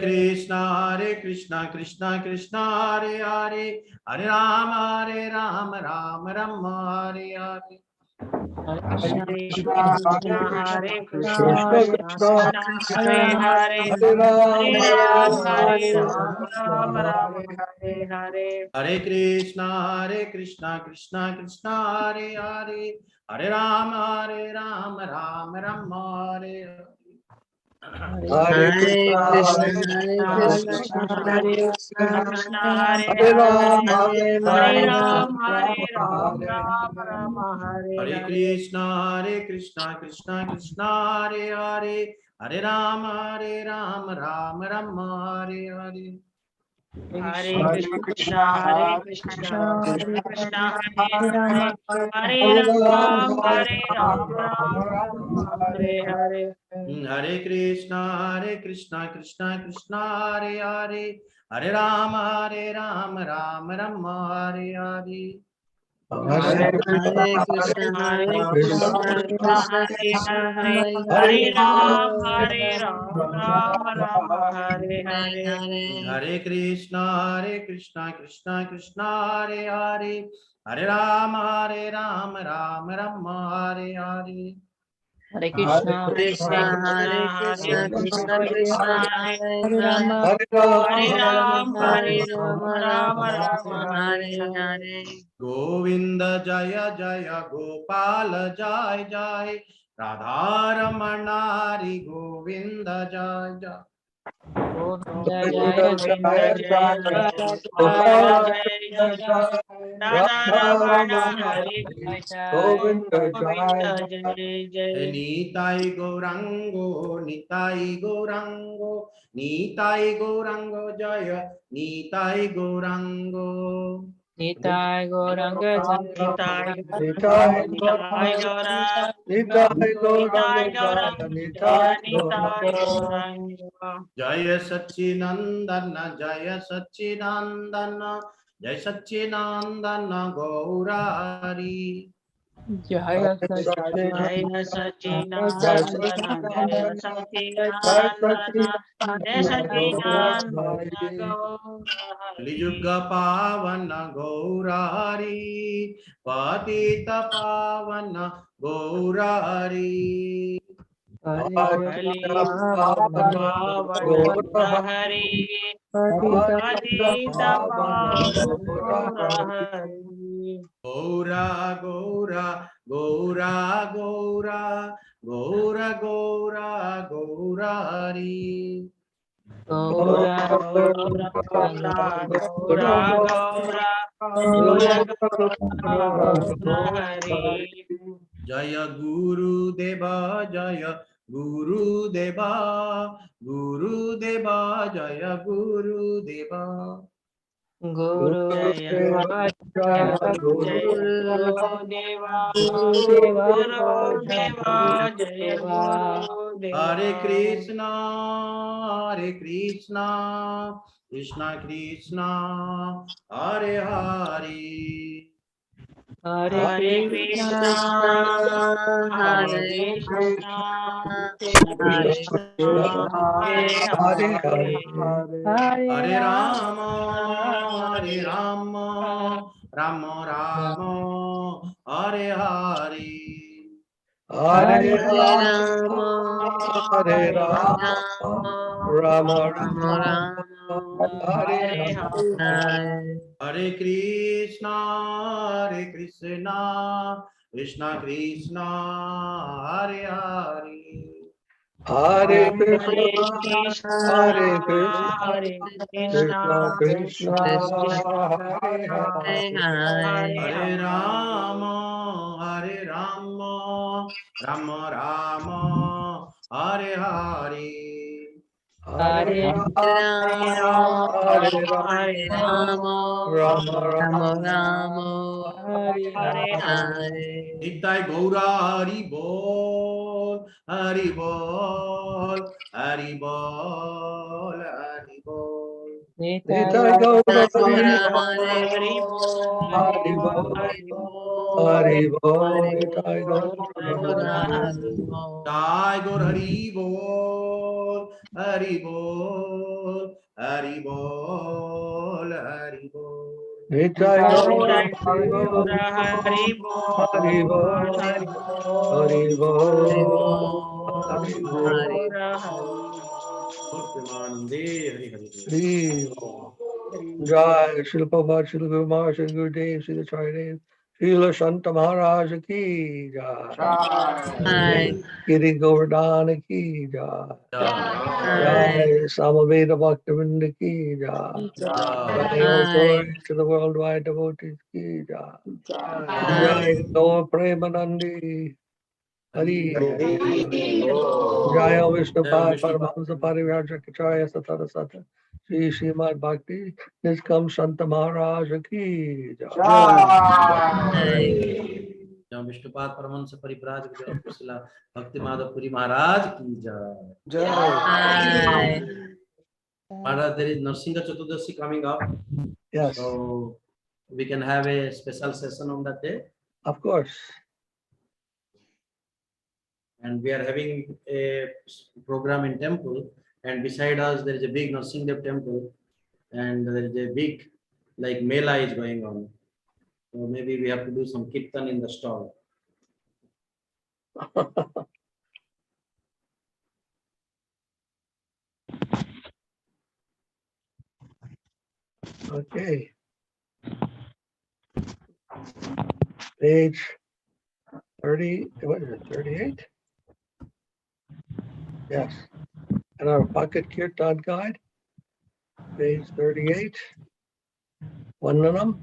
Speaker 6: Krishna
Speaker 1: Krishna,
Speaker 4: Krishna,
Speaker 6: Krishna,
Speaker 4: Krishna
Speaker 6: Hare
Speaker 4: Hare
Speaker 6: Hare,
Speaker 1: Hare Ram,
Speaker 6: Hare
Speaker 1: Hare
Speaker 6: Ram,
Speaker 1: Ram,
Speaker 6: Hare
Speaker 1: Ram
Speaker 6: Ram, Ram
Speaker 1: Ram.
Speaker 6: Ram,
Speaker 4: Hare
Speaker 6: Hare
Speaker 4: Hare.
Speaker 6: Hare.
Speaker 5: हरे Krishna Krishna Hare Hare Hare Ram Ram Hare Hare
Speaker 1: Hare
Speaker 6: Hare
Speaker 1: Krishna,
Speaker 6: Krishna,
Speaker 1: Hare
Speaker 6: Krishna
Speaker 1: Krishna,
Speaker 6: Krishna,
Speaker 1: Krishna
Speaker 6: Hare
Speaker 1: Krishna,
Speaker 6: Krishna, Krishna Hare
Speaker 1: Hare
Speaker 6: Hare,
Speaker 1: Ram, Hare
Speaker 6: Hare
Speaker 1: Ram,
Speaker 6: Ram,
Speaker 1: Ram
Speaker 6: Hare Ram,
Speaker 1: Ram,
Speaker 6: Ram Ram, Hare
Speaker 5: हरे
Speaker 6: Hare.
Speaker 5: Krishna Krishna Hare Hare Hare Ram Ram Hare Hare
Speaker 6: Hare
Speaker 4: Hare
Speaker 6: Krishna,
Speaker 4: Krishna,
Speaker 6: Hare
Speaker 4: Hare
Speaker 6: Krishna,
Speaker 4: Krishna,
Speaker 6: Krishna
Speaker 4: Krishna
Speaker 6: Krishna,
Speaker 4: Krishna,
Speaker 6: Hare
Speaker 4: Hare
Speaker 6: Hare,
Speaker 4: Hare,
Speaker 6: Hare
Speaker 1: Hare Ram,
Speaker 6: Ram,
Speaker 1: Hare
Speaker 6: Hare
Speaker 1: Ram,
Speaker 6: Ram,
Speaker 1: Ram
Speaker 6: Ram Ram,
Speaker 4: Hare
Speaker 6: Hare Hare.
Speaker 5: हरे Krishna Krishna Hare Hare Hare Ram Ram Hare Hare
Speaker 1: Hare Krishna,
Speaker 6: Hare
Speaker 1: Hare
Speaker 6: Krishna, Hare
Speaker 1: Krishna,
Speaker 6: Krishna, Krishna Hare Hare,
Speaker 1: Hare
Speaker 6: Hare
Speaker 1: Ram,
Speaker 6: Ram, Hare Ram, Ram Ram, Hare Hare.
Speaker 5: हरे Krishna Krishna Krishna Hare Hare Hare Ram Ram Hare Hare
Speaker 6: Hare
Speaker 1: Hare
Speaker 6: Krishna,
Speaker 1: Krishna,
Speaker 6: Hare Krishna, Hare
Speaker 1: Krishna
Speaker 6: Krishna,
Speaker 1: Krishna,
Speaker 6: Krishna Hare,
Speaker 1: Hare Ram,
Speaker 6: Hare
Speaker 1: Hare
Speaker 6: Ram, Hare
Speaker 1: Ram,
Speaker 6: Ram, Ram Ram, Hare Hare.
Speaker 5: Govind जय जय गोपाल जय जय राधारमण हरि गोविंद जय जय
Speaker 6: Govinda
Speaker 1: Govinda
Speaker 6: Jaya Govinda
Speaker 1: Jaya
Speaker 6: Jaya
Speaker 1: Jaya,
Speaker 6: Radha
Speaker 1: Gopal
Speaker 6: Jaya
Speaker 1: Jaya
Speaker 6: Jaya
Speaker 1: Jaya,
Speaker 6: Radha
Speaker 1: Radha
Speaker 6: Ramana
Speaker 1: Ramana
Speaker 6: Hari
Speaker 1: Hari,
Speaker 6: Jaya Jaya
Speaker 1: Govinda Jaya
Speaker 6: Govinda
Speaker 1: Jaya.
Speaker 6: Jaya Jaya.
Speaker 5: Nitai Gauranga Nitai Gauranga जय Nitai Gauranga
Speaker 6: Nitai Gauranga Jaya
Speaker 4: Hare.
Speaker 6: Nitai
Speaker 1: Nitai
Speaker 6: Gauranga Nitai
Speaker 1: Gauranga,
Speaker 6: Gauranga
Speaker 1: Nitai Gauranga
Speaker 6: Nitai
Speaker 1: Jaya,
Speaker 6: Gauranga
Speaker 1: Nitai
Speaker 6: Jaya Nitai
Speaker 1: Gauranga.
Speaker 6: Gauranga.
Speaker 5: जय Sachchidanandan Jai Sat-cit-ananda Gaurari.
Speaker 3: Jaya
Speaker 6: Jaya
Speaker 3: Sachinanda,
Speaker 1: Jai
Speaker 6: Sachinandana, Jaya
Speaker 1: Sachinanda, Jai
Speaker 6: Sachinandana, Jaya
Speaker 1: Sachinanda,
Speaker 6: Sachinandana Gaura
Speaker 5: Kaliyuga Pavana Gaurari, Patita Pavana Gaurari.
Speaker 6: Pavana Hari, Patita Pavana Hari.
Speaker 5: Gaura, Gaura, Gaura, Gaura, Gaura, Gaura, Gaurari.
Speaker 6: Gaura, Gaura, Gaura, Gaura, Gaura, Gaura, Gaura Hari.
Speaker 5: Jaya Guru Deva, Jaya Guru Deva, Guru Deva, Jaya Guru Deva.
Speaker 6: Guru Deva,
Speaker 1: Jaya
Speaker 6: Jaya Guru Deva, Guru Deva, Jaya Guru
Speaker 5: Hare
Speaker 6: Deva.
Speaker 5: Krishna, Hare Krishna, Krishna Krishna, Hare Hare.
Speaker 6: Hare Krishna, Hare Krishna, Krishna Krishna, Hare Hare.
Speaker 5: Hare Rama, Hare Rama, Rama Rama, Hare Hare.
Speaker 1: Hare
Speaker 6: Hare
Speaker 1: Rama,
Speaker 6: Rama,
Speaker 1: Hare
Speaker 6: Hare
Speaker 1: Rama,
Speaker 6: Rama,
Speaker 1: Rama
Speaker 6: Rama
Speaker 1: Rama,
Speaker 6: Rama,
Speaker 1: Hare
Speaker 6: Hare
Speaker 1: Hare.
Speaker 6: Hare.
Speaker 5: Hare Krishna, Hare Krishna, Krishna Krishna, Hare Hare.
Speaker 1: Hare Krishna,
Speaker 6: Hare
Speaker 1: Hare
Speaker 6: Krishna,
Speaker 1: Krishna,
Speaker 6: Hare
Speaker 1: Krishna
Speaker 6: Krishna,
Speaker 1: Krishna,
Speaker 6: Krishna
Speaker 1: Hare
Speaker 6: Hare
Speaker 1: Hare.
Speaker 6: Hare,
Speaker 5: Hare Rama, Hare Rama, Rama Rama, Hare Hare.
Speaker 1: Hare
Speaker 6: Hare
Speaker 1: Rama,
Speaker 6: Rama,
Speaker 1: Hare
Speaker 6: Hare
Speaker 1: Rama,
Speaker 6: Rama,
Speaker 1: Rama
Speaker 6: Rama
Speaker 1: Rama,
Speaker 6: Rama, Hare Hare.
Speaker 5: Nitai Gaura Hari Bol, Hari Bol, Hari Bol, Hari Bol.
Speaker 1: Nitai Gaura Hari
Speaker 6: Gaura Hari Bol, Hari
Speaker 1: Hari
Speaker 6: Bol,
Speaker 1: Bol,
Speaker 6: Hari
Speaker 1: Hari
Speaker 6: Bol,
Speaker 1: Bol,
Speaker 6: Hari
Speaker 1: Nitai
Speaker 6: Bol, Gaura
Speaker 1: Gaura.
Speaker 6: Hari Bol.
Speaker 5: Jai Gaur Hari Bol, Hari Bol, Hari Bol, Hari Bol.
Speaker 1: Nitai Gaura
Speaker 6: Gaura
Speaker 1: Hari Bol,
Speaker 6: Hari
Speaker 1: Hari
Speaker 6: Bol,
Speaker 1: Bol,
Speaker 6: Hari
Speaker 1: Hari
Speaker 6: Bol, Hari
Speaker 1: Bol,
Speaker 6: Bol,
Speaker 1: Hari Bol.
Speaker 6: Gaura Hari
Speaker 5: Premanande Hari Hari Bol.
Speaker 1: Hari Bol.
Speaker 6: Bol.
Speaker 1: Jai Srila Prabhupada, Srila Guru Maharaj, Srila Gurudev, Srila Charidev, Srila Santa Maharaj ki Jai.
Speaker 6: Hi.
Speaker 1: Giri Govardhana ki Jai.
Speaker 5: Jai.
Speaker 1: Jai Samaveda Bhaktivinoda ki Jai. Jai all glory to the worldwide devotees ki Jai. Jai Gaur Premanandi. Hari. Jaya Vishnupad Paramahamsa Parivrajaka Kacharya Satara Sata Sri Srimad Bhakti Niskam Santa Maharaj ki Jai.
Speaker 5: जहाँ Vishnupad Paramhans परिव्राज Srila Bhakti Madhava Puri Maharaj ki jai.
Speaker 6: Hi.
Speaker 5: Maharaj, there is Narsinga Chaturdashi coming up,
Speaker 1: Yes,
Speaker 5: so we can have a special session on that day.
Speaker 1: of course.
Speaker 5: And we are having a program in temple, and beside us there is a big Narsinga temple, and there is a big like mela is going on. So maybe we have to do some kirtan in the stall.
Speaker 1: Okay. Page 30, what is it, 38? Yes. And our pocket kirtan guide, page 38. Vandanam.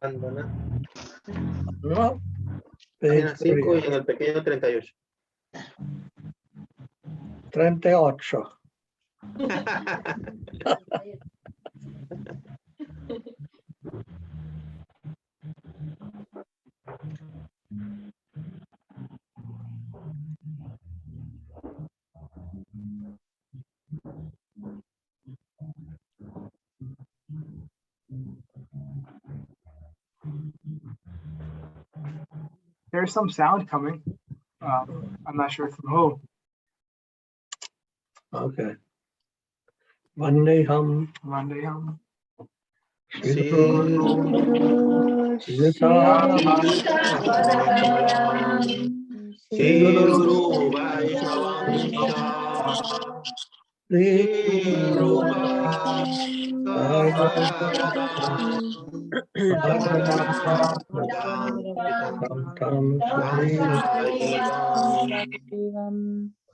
Speaker 2: Vandana.
Speaker 1: No. Page
Speaker 2: Página 5 y
Speaker 1: 38.
Speaker 2: en el pequeño 38.
Speaker 1: 38.
Speaker 4: There's some sound coming. I'm not sure from who.
Speaker 1: Okay. Vandeham
Speaker 4: Vandeham.
Speaker 1: Sri
Speaker 2: Guru Vaishnavamscha Sri Rupa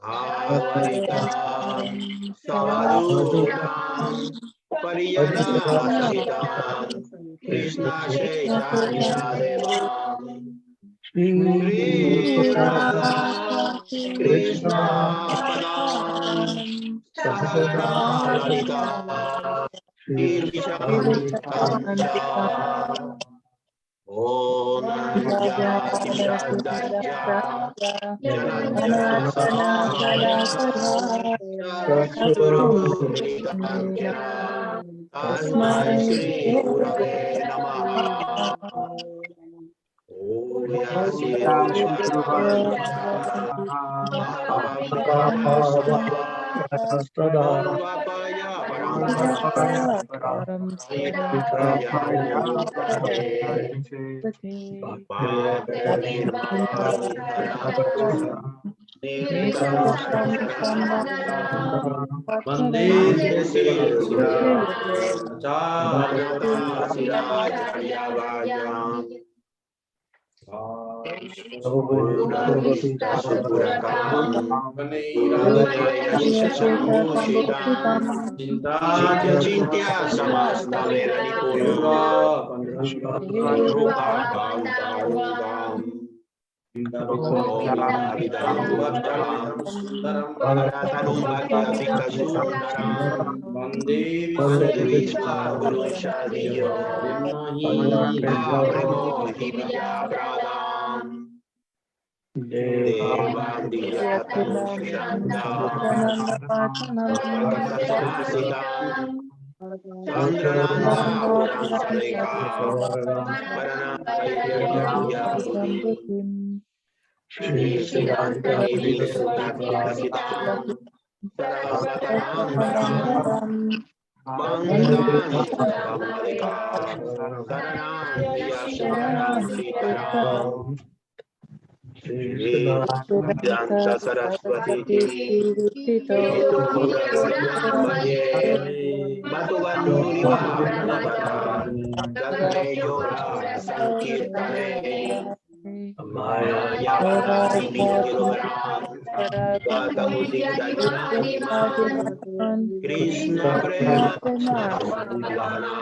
Speaker 2: Avaritam Sadhutam Pariyana Sahitam Krishna Chaitanya Devam Sri Radha Krishna Padam Sahagana Lalita Sri Vishakam Om Jati Radhaja Jananjana Sadguru Nigamkara Tasmai Shri Gurave Namaha Om Yasir Sarvapaya Param
Speaker 5: Vande
Speaker 2: Cintya samasta verani purna Vidam Bhaktaram Aratanum Bhakya Vikasundaram Mandrishva Gurun Shadiyo Mananda Primo Hivya Pradam Devam Divyatam Sridhara Chandrananda Puram Sarika Varana Shri Siddhantanidhi Sudhatika Siddham Saravatam Brahmam Bandhani Samadika Saranam Vyasharanam Sritaram Shri Siddhanta Saraswati Hetura Sajnam Bhaje Bhatuvanuriva Pramapata Gatme Yora Sankirtane Maya Varani Kilogram Gata Mudita Krishna Prema Madhavana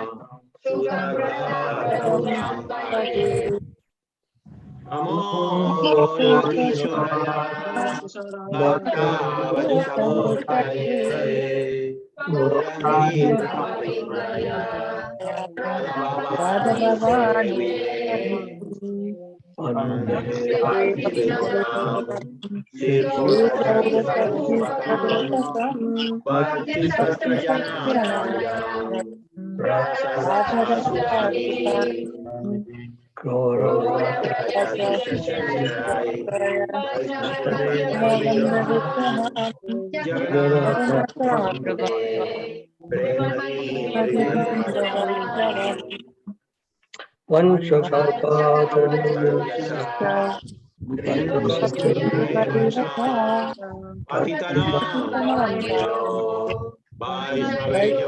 Speaker 2: Suragaram Bhaje Namo Kishoraya Bhakta Vajtamurtaye Gaurani Pramanaya Radha Bhavani Bhakti Vedam Sri Rupakam Bhakti Sastrajana Saryam Rasa Swami Gauravaja Shashai Jagannath Premani Patitanam Vaishnaveyo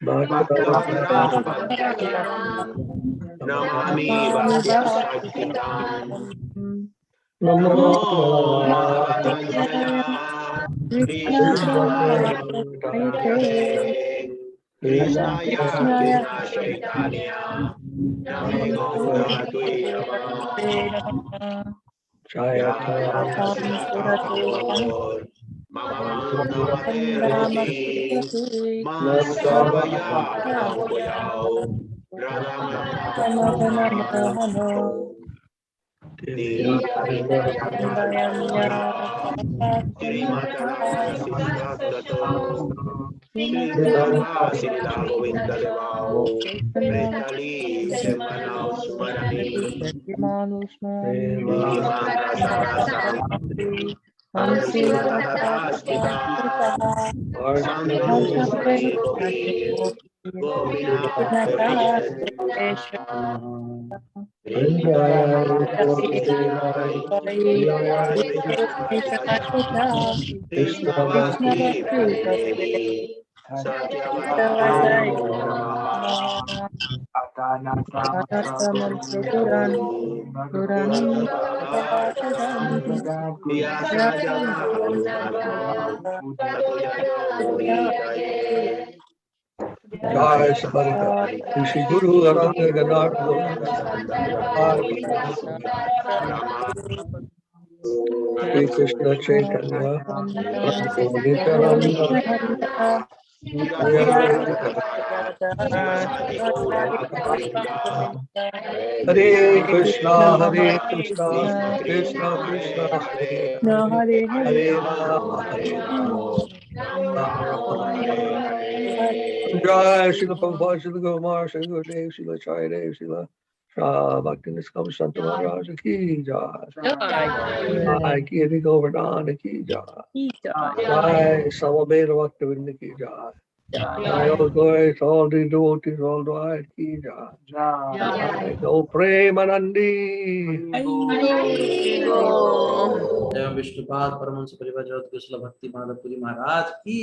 Speaker 2: Namo Namaha Namami Bhakti Shaktitam Namo Dhananjaya Krishna Krishnaya Krishna Chaitanya Name Gaura Tuyama Jayataur Mama Namate Rati Masarvaya Parampoyao Radhamana Srimadana Sisadato Sridhara Srila Govinda Devao Pretali Semanao Sumarani Viman Rasa Rasa Anusita Sambhavu Mani Gopi Govina Krishna Bhakti Pradevi Satyavadai Namaha Vyasa Jana Tato Jado Hitaye
Speaker 1: Jai Sabarika. Rishi Guru Aranga Ganar Govinda. Sri Krishna Chaitanya. Prabhu Nityananda. Hare Krishna, Hare Krishna, Krishna Krishna, Hare
Speaker 3: No,
Speaker 1: Hare,
Speaker 3: Hare Hare.
Speaker 1: Hare Rama, Hare Rama, Rama Rama, Hare Hare. Jai Srila Prabhupada, Srila Gurumar, Srila Gurudev, Srila Chayadev, Srila Shah Bhakti Niskam Santa Maharaja ki Jai. Jai Ki Adi Govardhana ki Jai. Jai Samaveda Bhaktivinda ki Jai. Jai all glory to all the devotees, all the ki Jai. Jai Go Premanandi.
Speaker 5: जय विष्णुपाद परमहंस परिवार जगत कुशल भक्ति माधव पुरी महाराज की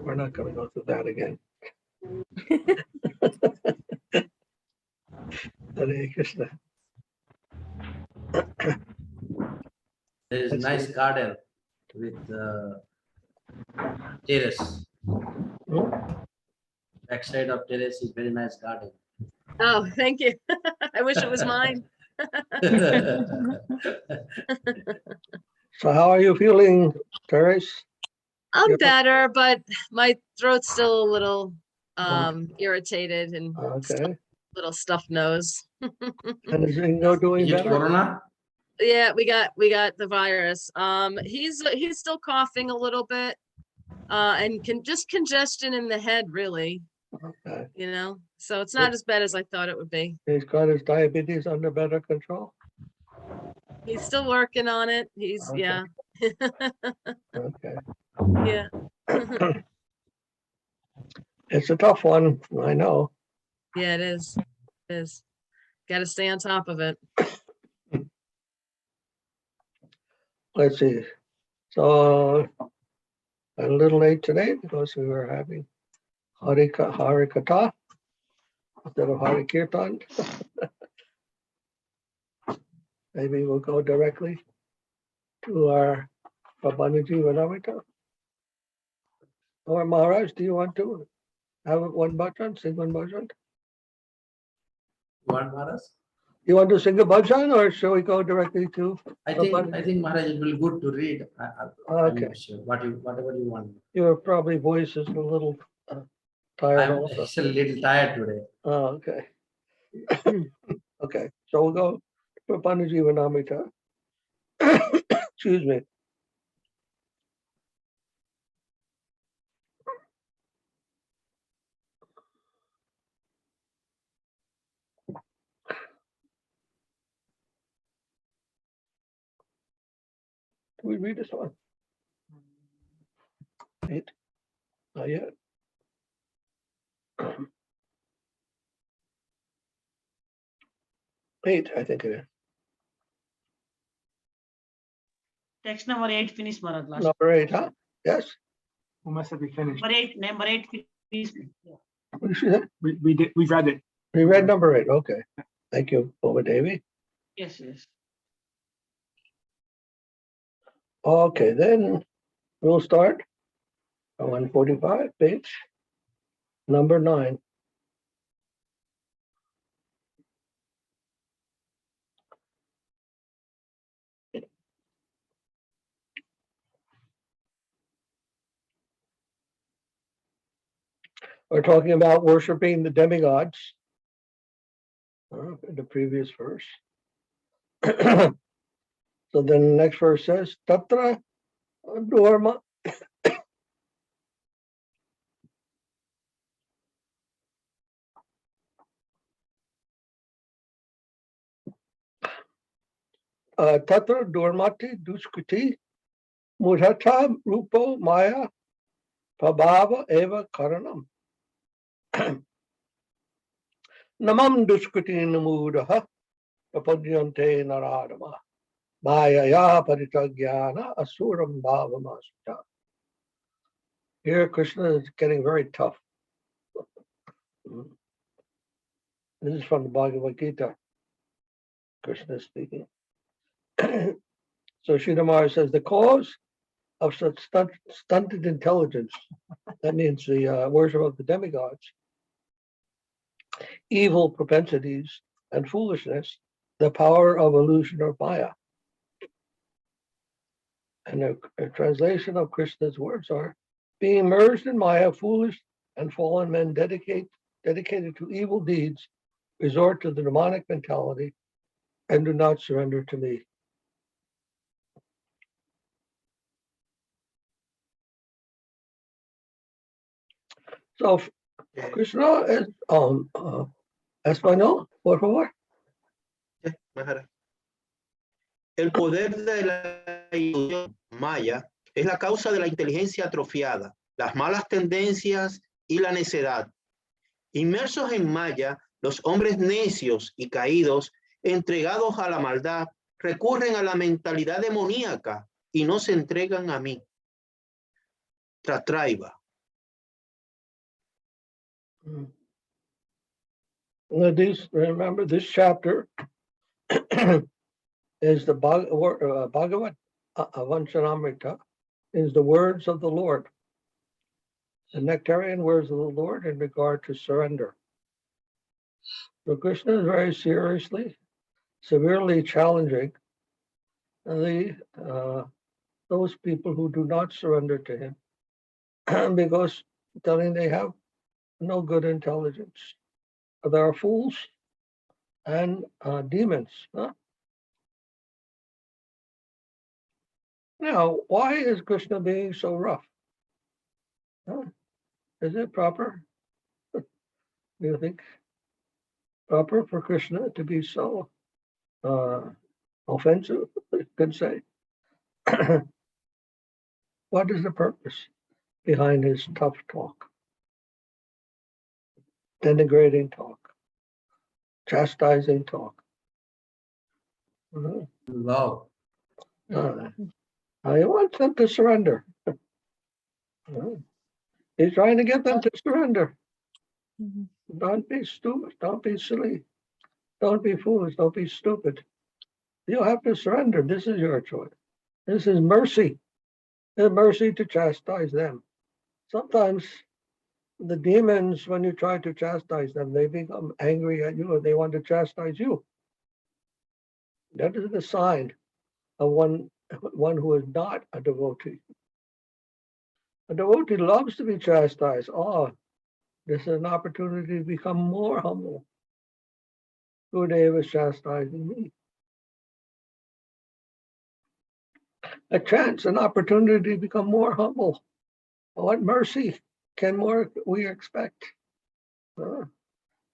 Speaker 1: We're not going to go through that again. Hare Krishna.
Speaker 5: There is a nice garden with terrace. Backside of terrace is very nice garden.
Speaker 7: Oh, thank you. I wish it was mine.
Speaker 1: So how are you feeling, Teresa?
Speaker 7: I'm
Speaker 1: Yeah.
Speaker 7: better, but my throat's still a little irritated and
Speaker 1: Okay.
Speaker 7: little stuffed nose.
Speaker 1: And is Ingo doing
Speaker 5: Is it
Speaker 1: better?
Speaker 5: Corona?
Speaker 7: Yeah, we got the virus. He's still coughing a little bit, and just congestion in the head, really.
Speaker 1: Okay.
Speaker 7: You know, so it's not as bad as I thought it would be.
Speaker 1: He's got his diabetes under better control?
Speaker 7: He's still working on it. He's
Speaker 1: Okay.
Speaker 7: yeah,
Speaker 1: Okay.
Speaker 7: yeah.
Speaker 1: It's a tough one, I know.
Speaker 7: Yeah, it is. It is. Got to stay on top of it.
Speaker 1: Let's see. So a little late today because we were having Harikatha instead of Hari Kirtan. Maybe we'll go directly to our Prapanna Jivanamrita. Or Maharaj, do you want to have one bhajan, sing one bhajan?
Speaker 5: What Maharaj?
Speaker 1: You want to sing a bhajan or shall we go directly to?
Speaker 5: I think Maharaj it will be good to read. I'm
Speaker 1: Okay.
Speaker 5: not sure. Whatever you want.
Speaker 1: Your probably voice is a little tired
Speaker 5: I'm
Speaker 1: also.
Speaker 5: actually a little tired today.
Speaker 1: Oh, okay. Okay, so we'll go to Prapanna Jivanamrita. Excuse me. Can we read this one? 8? Not yet. Eight, I think it is.
Speaker 6: Text number 8 finished, Maharaj. Last.
Speaker 1: Number 8, huh? Yes.
Speaker 4: Who must have been finished?
Speaker 6: Number 8 finished. Yeah.
Speaker 1: What did she say?
Speaker 4: We've read it.
Speaker 1: We read number 8. Okay. Thank you, Bova Devi.
Speaker 6: Yes, yes.
Speaker 1: Okay, then we'll start on 145, page number 9. We're talking about worshiping the demigods in the previous verse. So then the next verse says, Tatra Dharma. Tatra Dormati Duskuti Mudhata Rupo Maya Prabhava Eva Karanam. Namam Duskuti Namudaha Prapadyante Naradama Maya Ya Paritagyana Asuram Bhavamasuta. Here Krishna is getting very tough. This is from the Bhagavad Gita. Krishna is speaking. So Sridhara says the cause of such stunted intelligence, that means the worship of the demigods, evil propensities, and foolishness, the power of illusion or maya. And a translation of Krishna's words are, being immersed in maya, foolish and fallen men dedicated to evil deeds, resort to the demonic mentality, and do not surrender to me. So Krishna es español, por favor.
Speaker 2: Maharaja. El poder de la ilusión maya es la causa de la inteligencia atrofiada, las malas tendencias y la necedad. Inmersos en maya, los hombres necios y caídos, entregados a la maldad, recurren a la mentalidad demoníaca y no se entregan a mí. Tratraiva.
Speaker 1: Remember, this chapter is the Bhagavad Jivanamrita, is the words of the Lord, the nectarian words of the Lord in regard to surrender. So Krishna is very severely challenging those people who do not surrender to him, because telling they have no good intelligence. They are fools and demons. Now, why is Krishna being so rough? Is it proper? Do you think proper for Krishna to be so offensive? You could say. What is the purpose behind his tough talk, denigrating talk, chastising talk?
Speaker 5: Wow.
Speaker 1: He wants them to surrender. He's trying to get them to surrender. Don't be stupid. Don't be silly. Don't be foolish. Don't be stupid. You have to surrender. This is your choice. This is mercy. It's mercy to chastise them. Sometimes the demons, when you try to chastise them, they become angry at you and they want to chastise you. That is the sign of one who is not a devotee. A devotee loves to be chastised. Oh, this is an opportunity to become more humble. Gurudev is chastising me. A chance, an opportunity to become more humble. What mercy can more we expect? It's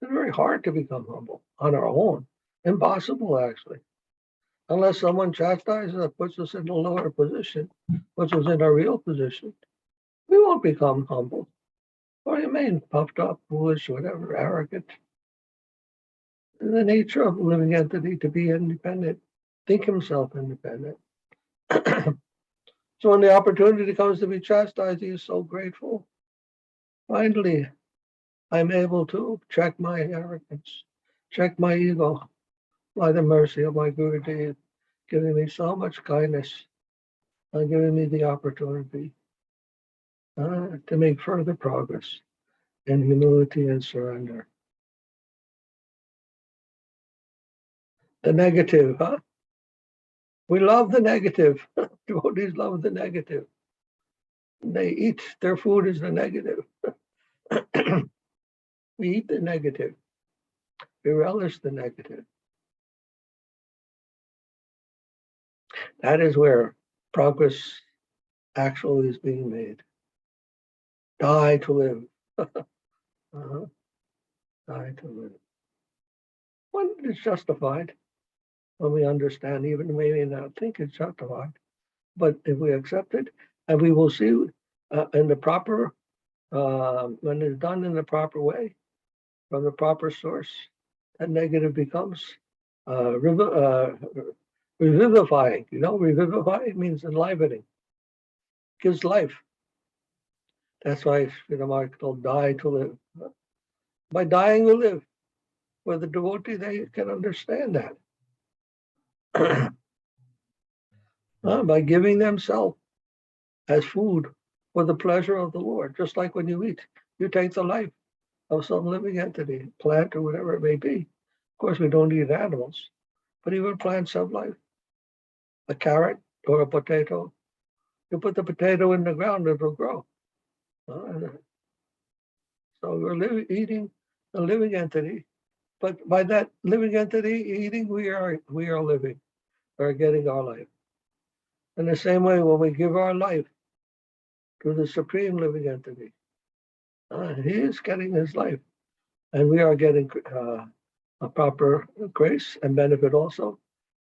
Speaker 1: very hard to become humble on our own. Impossible, actually. Unless someone chastises us, puts us in a lower position, puts us in a real position, we won't become humble. Or remain puffed up, foolish, whatever, arrogant. It's the nature of a living entity to be independent, think himself independent. So when the opportunity comes to be chastised, he is so grateful. Finally, I'm able to check my arrogance, check my ego by the mercy of my Gurudev, giving me so much kindness and giving me the opportunity to make further progress in humility and surrender. The negative, We love the negative. Devotees love the negative. They eat, their food is the negative. We eat the negative. We relish the negative. That is where progress actually is being made. Die to live. Die to live. When it's justified, when we understand, even maybe not think it's justified, but if we accept it, and we will see in the proper, when it's done in the proper way, from the proper source, that negative becomes revivifying. You know, revivifying means enlivening, gives life. That's why Sridhara called die to live. By dying, we live. For the devotee, they can understand that. By giving themselves as food for the pleasure of the Lord, just like when you eat, you take the life of some living entity, plant or whatever it may be. Of course, we don't eat animals, but even plants have life. A carrot or a potato, you put the potato in the ground, it'll grow. So we're eating a living entity, but by that living entity eating, we are living, or getting our life. In the same way, when we give our life to the supreme living entity, he is getting his life, and we are getting a proper grace and benefit also.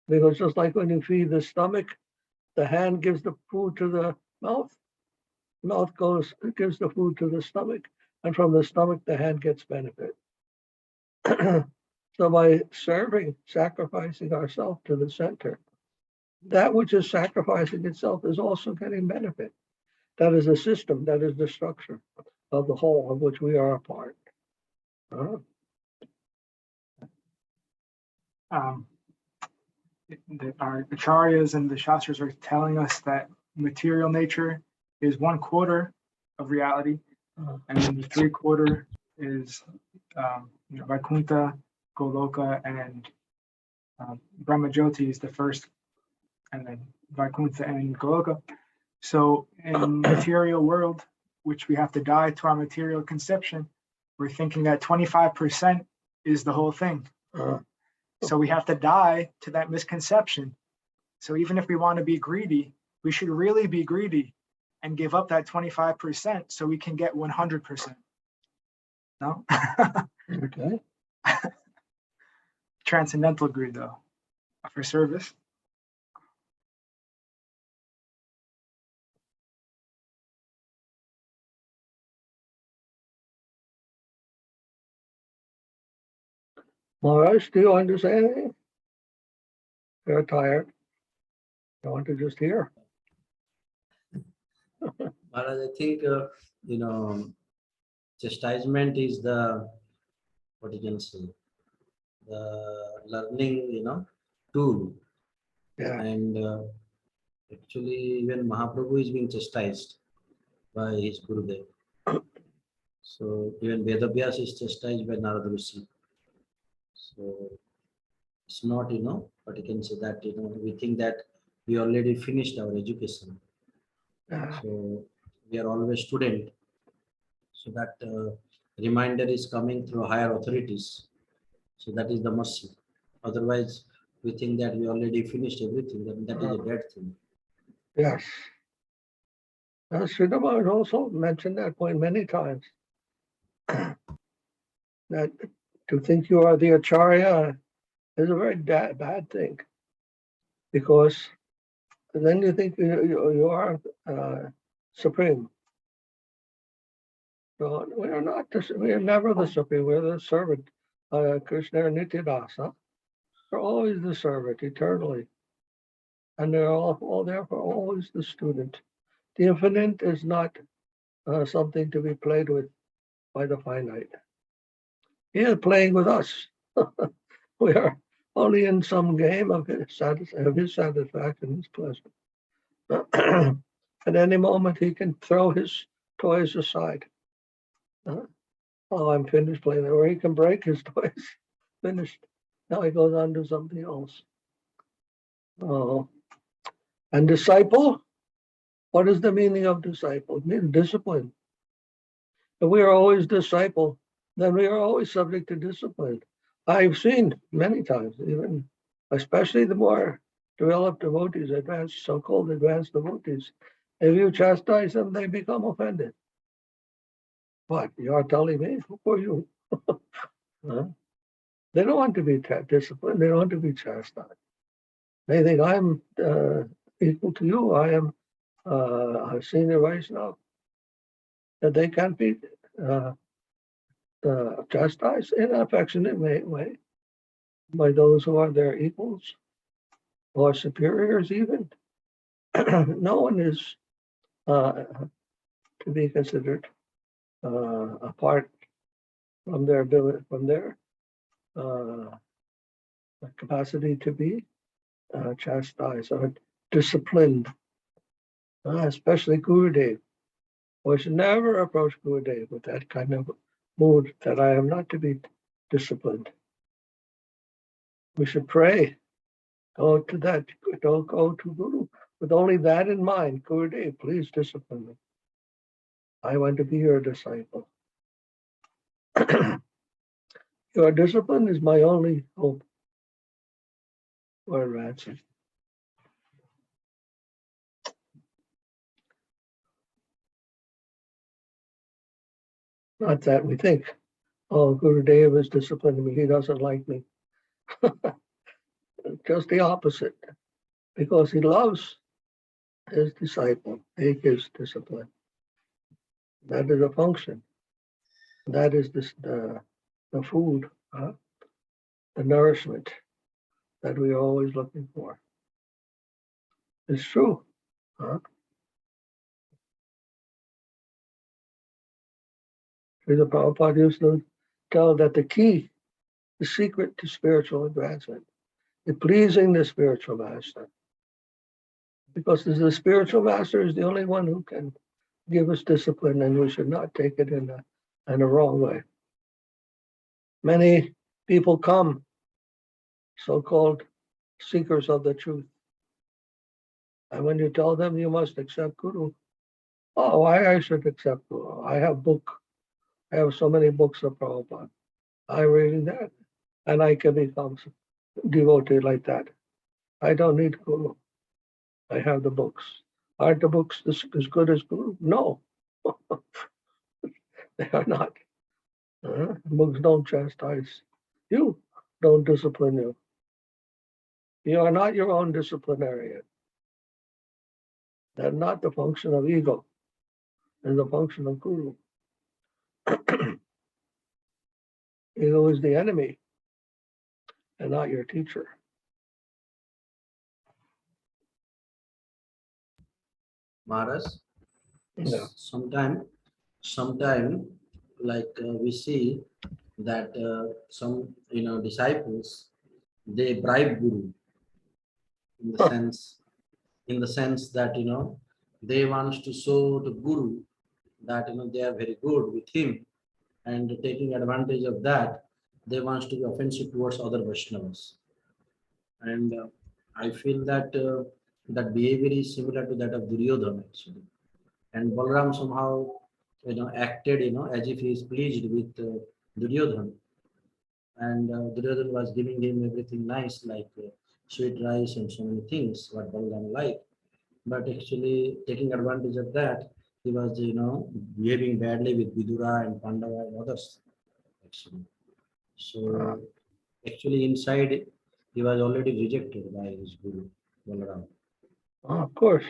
Speaker 1: Because just like when you feed the stomach, the hand gives the food to the mouth, gives the food to the stomach, and from the stomach, the hand gets benefit. So by serving, sacrificing ourselves to the center, that which is sacrificing itself is also getting benefit. That is the system, that is the structure of the whole of which we are a part.
Speaker 4: Our acharyas and the shastras are telling us that material nature is 1/4 of reality, and then the 3/4 is Vaikuntha, Goloka, and Brahmajyoti is the first, and then Vaikuntha and Goloka. So in material world, which we have to die to our material conception, we're thinking that 25% is the whole thing. So we have to die to that misconception. So even if we want to be greedy, we should really be greedy and give up that 25% so we can get 100%. No?
Speaker 1: Okay.
Speaker 4: Transcendental greed, though, for service.
Speaker 1: Maharaj, do you understand anything? You're tired. I want to just hear.
Speaker 5: Maharaj, I think, chastisement is the, what you can say, the learning, tool.
Speaker 1: Yeah.
Speaker 5: And actually, even Mahaprabhu is being chastised by his Gurudev. So even Vedavyas is chastised by Narada Rishi. So it's not, but you can say that, we think that we already finished our education. So we are always student. So that reminder is coming through higher authorities. So that is the mercy. Otherwise, we think that we already finished everything. That is a dead thing.
Speaker 1: Yes. Sridhara also mentioned that point many times. That to think you are the acharya is a very bad thing, because then you think you are supreme. So we are not. We are never the supreme. We're the servant. Krishna Nityadasa. We're always the servant eternally, and they're all therefore always the student. The infinite is not something to be played with by the finite. He is playing with us. We are only in some game of his satisfaction, his pleasure. At any moment, he can throw his toys aside. Oh, I'm finished playing, or he can break his toys. Finished. Now he goes on to something else. Oh, and disciple. What is the meaning of disciple? It means discipline. If we are always disciple, then we are always subject to discipline. I've seen many times, even especially the more developed devotees, advanced, so-called advanced devotees, if you chastise them, they become offended. What, you're telling me? Who are you? Huh? They don't want to be disciplined. They don't want to be chastised. They think I'm equal to you. I am a senior Vaishnava. That they can't be chastised in an affectionate way by those who are their equals or superiors even. No one is to be considered apart from their ability, from their capacity to be chastised or disciplined, especially Gurudev. We should never approach Gurudev with that kind of mood that I am not to be disciplined. We should pray, don't go to Guru with only that in mind. Gurudev, please discipline me. I want to be your disciple. Your discipline is my only hope for advancing. Not that we think, oh, Gurudev is disciplining me, he doesn't like me. Just the opposite. Because he loves his disciple, he gives discipline. That is a function. That is the food, the nourishment that we are always looking for. It's true. Srila Prabhupada used to tell that the key, the secret to spiritual advancement is pleasing the spiritual master. Because the spiritual master is the only one who can give us discipline, and we should not take it in a wrong way. Many people come, so-called seekers of the truth. And when you tell them you must accept Guru, oh, why I should accept Guru? I have so many books of Prabhupada. I'm reading that, and I can become devotee like that. I don't need Guru. I have the books. Aren't the books as good as Guru? No, they are not. Books don't chastise you, don't discipline you. You are not your own disciplinarian. That's not the function of ego. It's the function of Guru. Ego is the enemy and not your teacher.
Speaker 5: Maharaj,
Speaker 1: Yeah.
Speaker 5: sometime like we see that some disciples, they bribe Guru in the sense that they want to show the Guru that they are very good with him, and taking advantage of that, they want to be offensive towards other Vaishnavas. And I feel that that behavior is similar to that of Duryodhana actually. And Balram somehow acted as if he is pleased with Duryodhana. And Duryodhana was giving him everything nice, like sweet rice and so many things what Balram liked. But actually taking advantage of that, he was behaving badly with Vidura and Pandava and others actually. So actually inside he was already rejected by his Guru Balaram.
Speaker 1: Of course.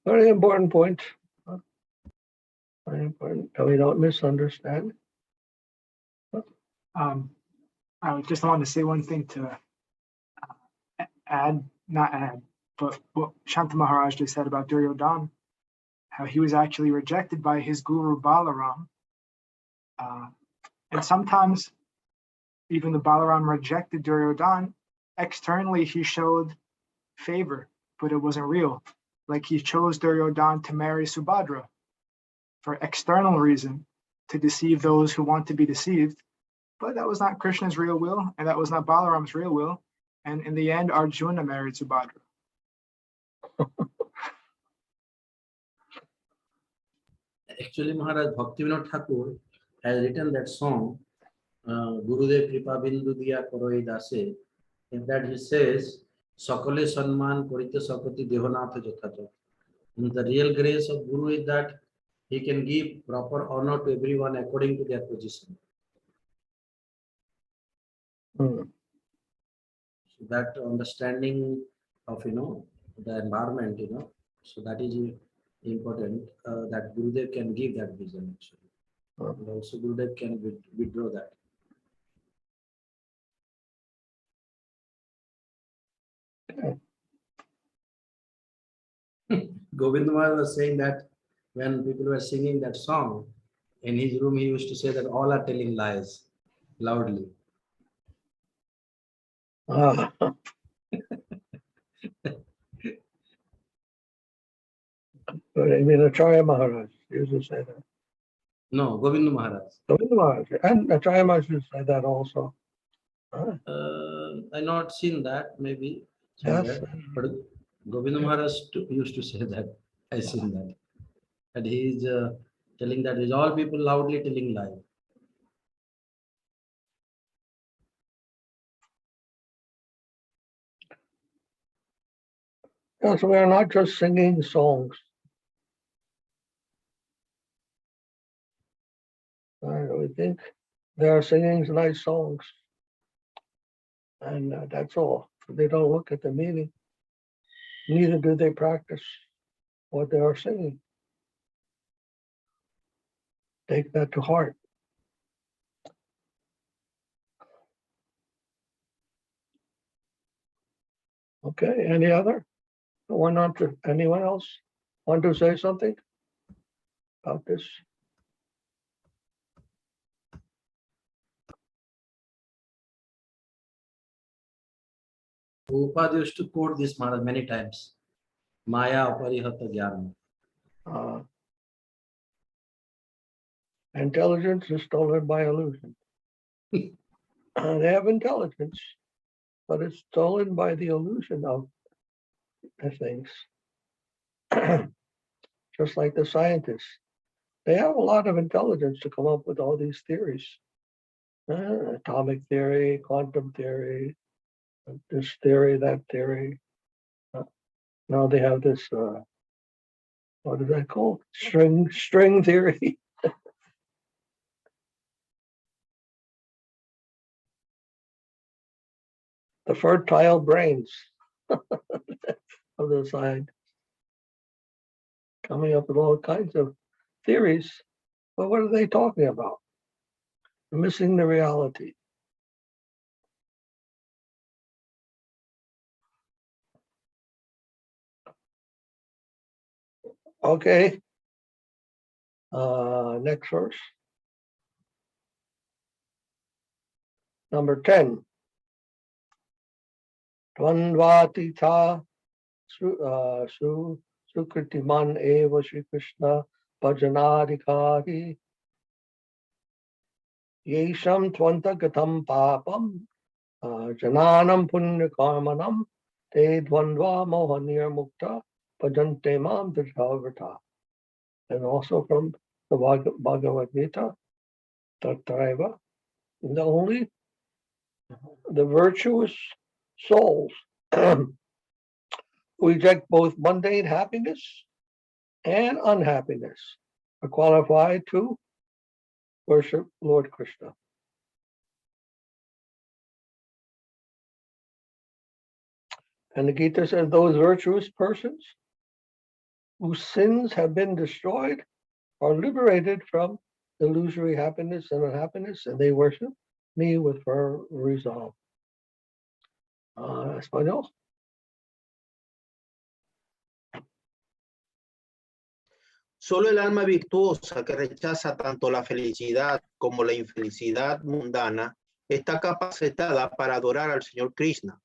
Speaker 1: Very important point. Very important. We don't misunderstand.
Speaker 4: I just wanted to say one thing to not add, but what Shanta Maharaj just said about Duryodhana, how he was actually rejected by his guru Balaram. And sometimes even the Balaram rejected Duryodhana, externally he showed favor, but it wasn't real. Like he chose Duryodhana to marry Subhadra for external reason, to deceive those who want to be deceived. But that was not Krishna's real will, and that was not Balaram's real will. And in the end, Arjuna married Subhadra.
Speaker 5: Actually, Maharaj Bhaktivinoda Thakur has written that song, Gurudev Kripa Bindu Diya Koroi Dase. In that he says, Sakale Sanman Korite Sakati Devanath Jathaja. And the real grace of Guru is that he can give proper honor to everyone according to their position.
Speaker 1: Hmm.
Speaker 5: So that understanding of, the environment, so that is important, that Gurudev can give that vision actually. And also Gurudev can withdraw that. Govind Maharaj was saying that when people were singing that song, in his room he used to say that all are telling lies loudly.
Speaker 1: Ah. But I mean, Acharya Maharaj used to say that.
Speaker 5: No, Govind Maharaj.
Speaker 1: Govinda Maharaj and Acharya Maharaj used to say that also. Ah,
Speaker 5: I not seen that maybe
Speaker 1: yes.
Speaker 5: somewhere, but Govind Maharaj used to say that. I seen that. And he is telling that is all people loudly telling lie.
Speaker 1: Yes, we are not just singing songs. We think they are singing nice songs. And that's all. They don't look at the meaning. Neither do they practice what they are singing. Take that to heart. Okay, any other? Anyone else want to say something about this?
Speaker 5: Prabhupada used to quote this Maharaj many times. Maya aparihata jnana.
Speaker 1: Intelligence is stolen by illusion. They have intelligence, but it's stolen by the illusion of the things. Just like the scientists. They have a lot of intelligence to come up with all these theories. Atomic theory, quantum theory, this theory, that theory. Now they have this, what is that called? String theory. The fertile brains of the science. Coming up with all kinds of theories. But what are they talking about? They're missing the reality. Okay. Next verse. Number 10. Dvandvatita sukritiman eva Sri Krishna bhajanadikari yesham tvantagatam papam jananam punyakarmanam te dvandva mohanir mukta bhajante mam drishavrata. And also from the Bhagavad Gita, Tatraiva, the virtuous souls who reject both mundane happiness and unhappiness are qualified to worship Lord Krishna. And the Gita says those virtuous persons whose sins have been destroyed are liberated from illusory happiness and unhappiness, and they worship me with firm resolve. Español.
Speaker 2: Solo el alma virtuosa que rechaza tanto la felicidad como la infelicidad mundana está capacitada para adorar al Señor Krishna.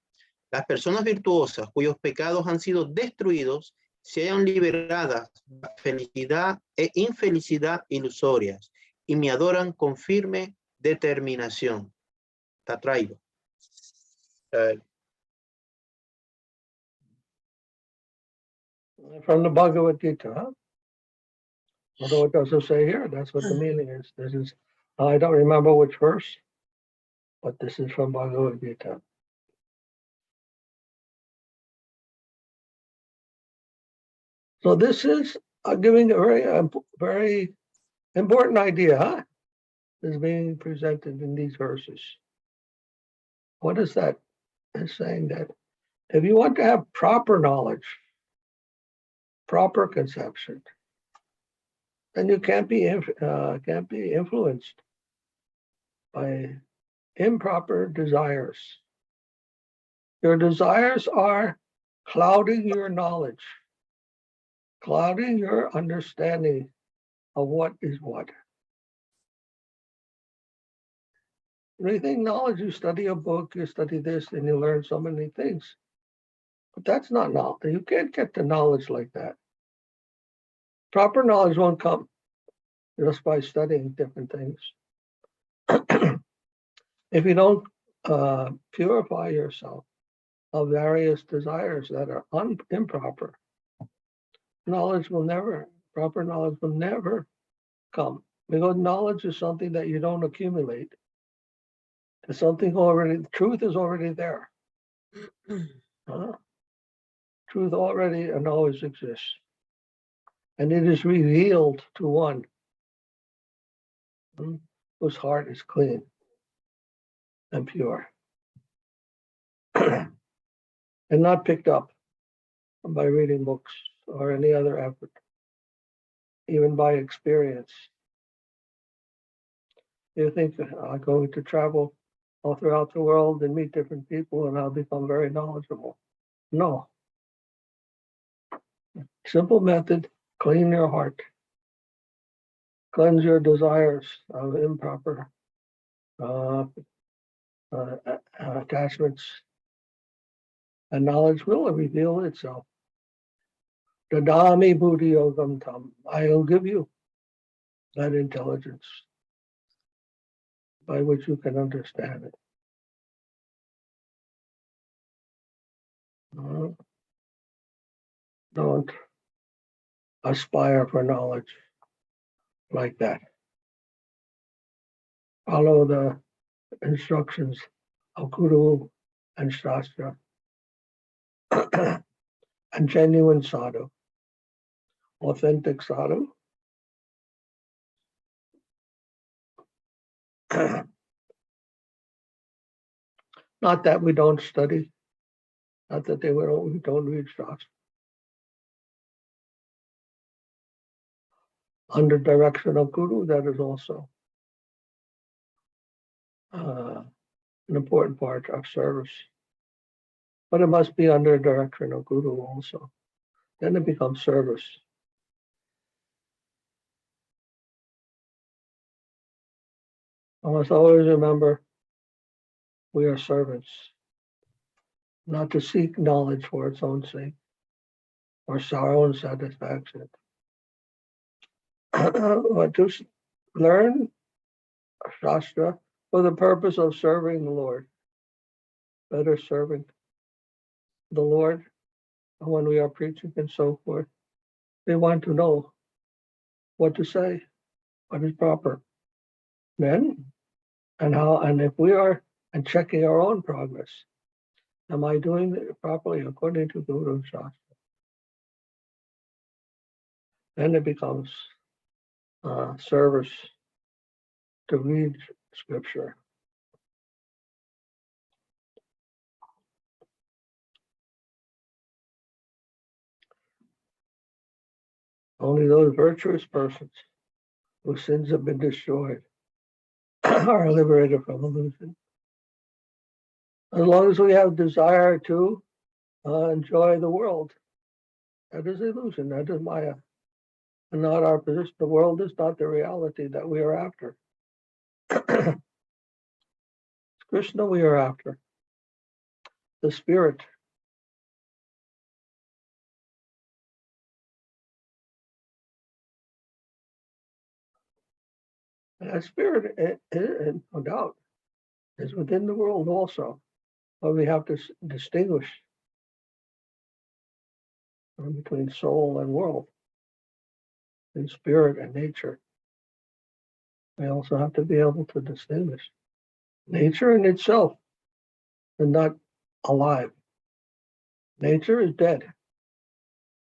Speaker 2: Las personas virtuosas cuyos pecados han sido destruidos se hallan liberadas de la felicidad e infelicidad ilusorias y me adoran con firme determinación. Está traído.
Speaker 1: From the Bhagavad Gita, huh? Although it doesn't say here, that's what the meaning is. This is, I don't remember which verse, but this is from Bhagavad Gita. So this is giving a very important idea, huh? Is being presented in these verses. What is that? It's saying that if you want to have proper knowledge, proper conception, then you can't be influenced by improper desires. Your desires are clouding your knowledge, clouding your understanding of what is what. When you think knowledge, you study a book, you study this, and you learn so many things. But that's not knowledge. You can't get the knowledge like that. Proper knowledge won't come just by studying different things. If you don't purify yourself of various desires that are improper, proper knowledge will never come. Because knowledge is something that you don't accumulate. It's something already, the truth is already there. Truth already and always exists. And it is revealed to one whose heart is clean and pure. And not picked up by reading books or any other effort, even by experience. You think I'm going to travel all throughout the world and meet different people and I'll become very knowledgeable. No. Simple method, clean your heart. Cleanse your desires of improper attachments. And knowledge will reveal itself. Dadami buddhi yogam tam. I will give you that intelligence by which you can understand it. Don't aspire for knowledge like that. Follow the instructions of Guru and Shastra and genuine sadhu, authentic sadhu. Not that we don't study, not that we don't read Shastra. Under direction of Guru, that is also an important part of service. But it must be under direction of Guru also. Then it becomes service. I must always remember we are servants, not to seek knowledge for its own sake or our own satisfaction, but to learn Shastra for the purpose of serving the Lord, better serving the Lord when we are preaching and so forth. They want to know what to say, what is proper. Then, and how, and if we are and checking our own progress, am I doing it properly according to Guru Shastra? Then it becomes service to read scripture. Only those virtuous persons whose sins have been destroyed are liberated from illusion. As long as we have desire to enjoy the world, that is illusion, that is Maya, and not our position. The world is not the reality that we are after. It's Krishna we are after, the spirit. And that spirit, no doubt, is within the world also. But we have to distinguish between soul and world. in spirit and nature. We also have to be able to distinguish nature in itself is not alive. Nature is dead.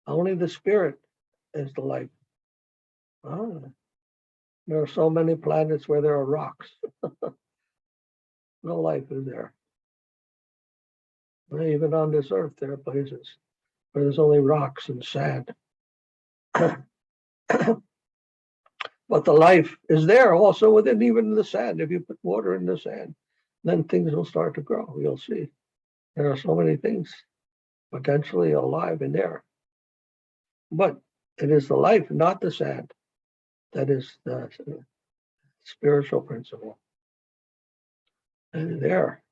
Speaker 1: Only the spirit is the life. There are so many planets where there are rocks. No life is there. Even on this earth, there are places where there's only rocks and sand. But the life is there also within even the sand. If you put water in the sand, then things will start to grow. You'll see. There are so many things potentially alive in there. But it is the life, not the sand, that is the spiritual principle. And there.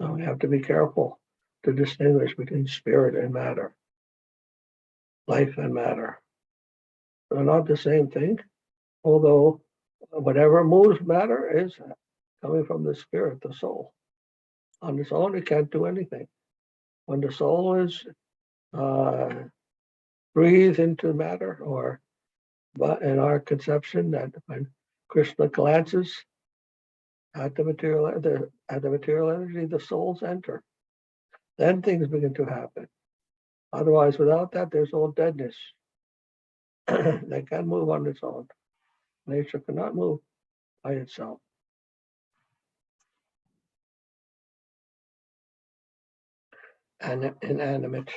Speaker 1: So we have to be careful to distinguish between spirit and matter, life and matter. They're not the same thing, although whatever moves matter is coming from the spirit, the soul. On its own, it can't do anything. When the soul is breathed into matter, or but in our conception that when Krishna glances at the material energy, the souls enter. Then things begin to happen. Otherwise, without that, there's all deadness. They can't move on its own. Nature cannot move by itself. And inanimate.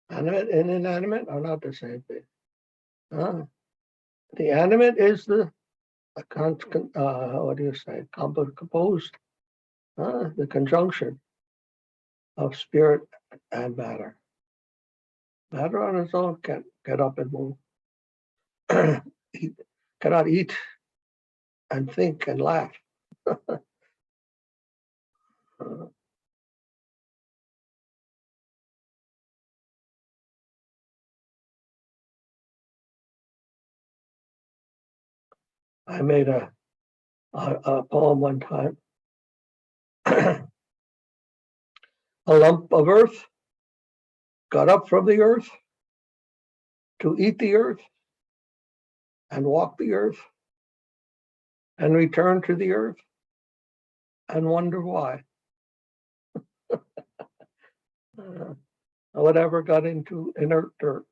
Speaker 1: Animate and inanimate are not the same thing. The animate is the what do you say? Composed. The conjunction of spirit and matter. Matter on its own can't get up and move. Cannot eat and think and laugh. I made a poem one time. A lump of earth got up from the earth to eat the earth and walk the earth and return to the earth and wonder why. Whatever got into inert dirt.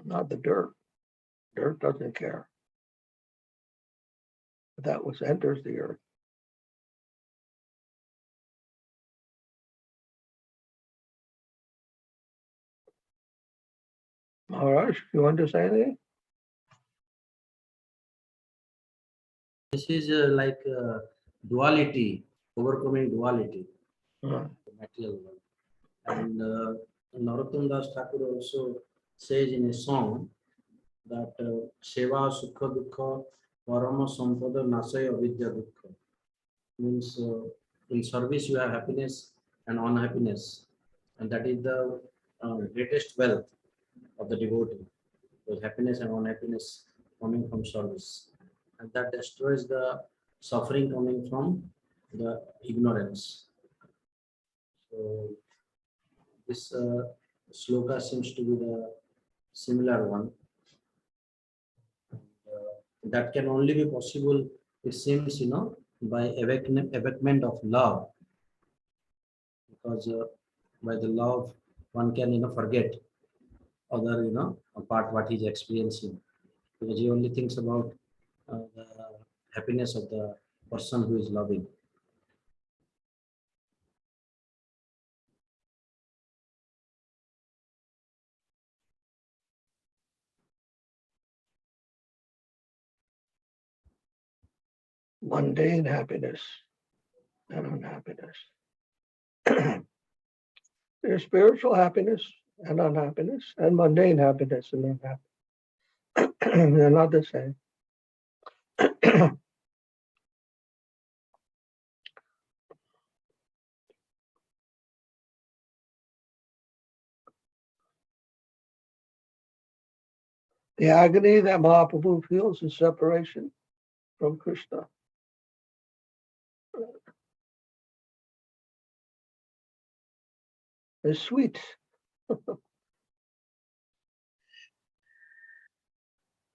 Speaker 1: Not the dirt. Dirt doesn't care. That was enters the earth. Maharaj, you want to say anything?
Speaker 5: This is like duality, overcoming duality, the material world. And Narottam Das Thakur also says in a song that Seva Sukha Dukha Parama Sampada Nasaya Avidya Dukha. Means in service you have happiness and unhappiness, and that is the greatest wealth of the devotee. Because happiness and unhappiness coming from service, and that destroys the suffering coming from the ignorance. So this sloka seems to be the similar one. That can only be possible, it seems, by awakenment of love, because by the love one can forget other apart what he's experiencing, because he only thinks about the happiness of the person who is loving.
Speaker 1: Mundane happiness and unhappiness. There's spiritual happiness and unhappiness, and mundane happiness and unhappiness. They're not the same. The agony that Mahaprabhu feels is separation from Krishna. It's sweet.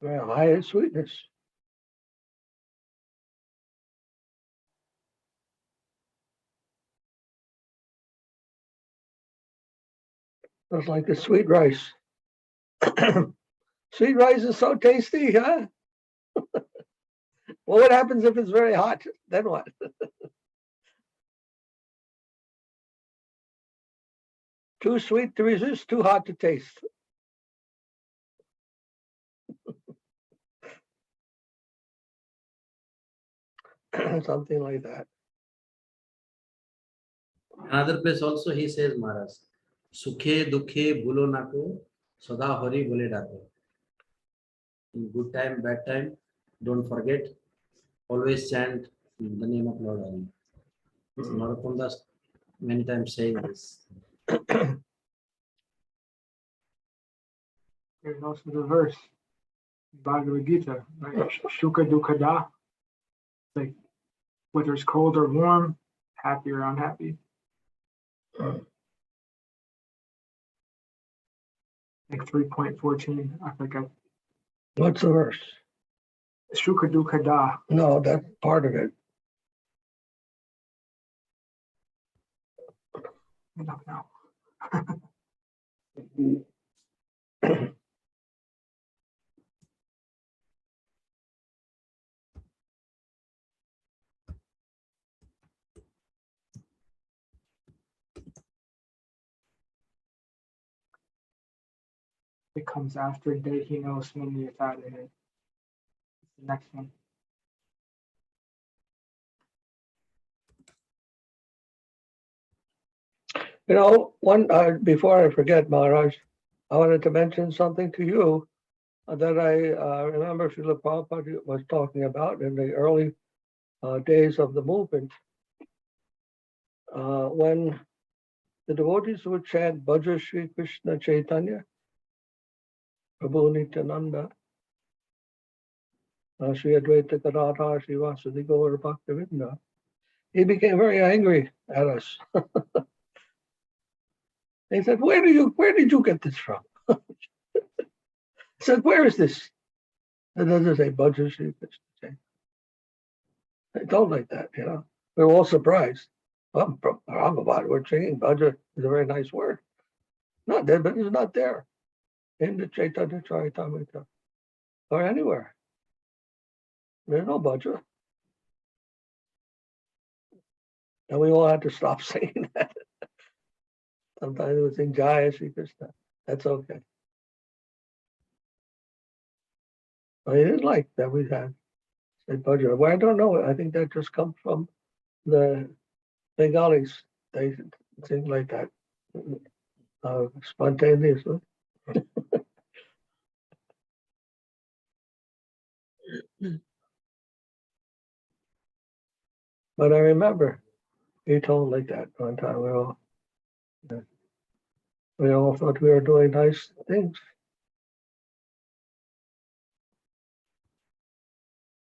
Speaker 1: Very high in sweetness. It's like the sweet rice. Sweet rice is so tasty, huh? Well, what happens if it's very hot? Then what? Too sweet to resist, too hot to taste. Something like that.
Speaker 5: Another place also he says, Maharaj, Sukhe dukhe bhulo nako, sada hari bole dako. In good time, bad time, don't forget, always chant the name of Lord Hari. So Narottam Das many times saying this.
Speaker 4: There's also the verse, Bhagavad Gita, like Shuka Dukkada, like whether it's cold or warm, happy or unhappy. Like 3.14, I forget.
Speaker 1: What's the verse?
Speaker 4: Shuka Dukkada.
Speaker 1: No, that's part of it.
Speaker 4: I don't know. It comes after Dehi no Swami Yatade. The next one.
Speaker 1: You know, before I forget, Maharaj, I wanted to mention something to you that I remember Srila Prabhupada was talking about in the early days of the movement. When the devotees would chant Bhaja Sri Krishna Chaitanya, Prabhu Nityananda, Sri Advaita Gadadhar, Sri Vasudhi Gaura Bhaktivinda, he became very angry at us. He said, where did you get this from? I said, where is this? It doesn't say Bhaja Sri Krishna Chaitanya. They don't like that, you know. We were all surprised. Well, Prabhupada, we're singing Bhaja is a very nice word. Not there, but it's not there in the Chaitanya Charitamrita or anywhere. There's no Bhaja. And we all had to stop singing that. Sometimes we sing Jaya Sri Krishna. That's okay. But he didn't like that we had said Bhaja. Well, I don't know. I think that just comes from the Bengalis. They sing like that spontaneously. But I remember he told like that one time. We all thought we were doing nice things.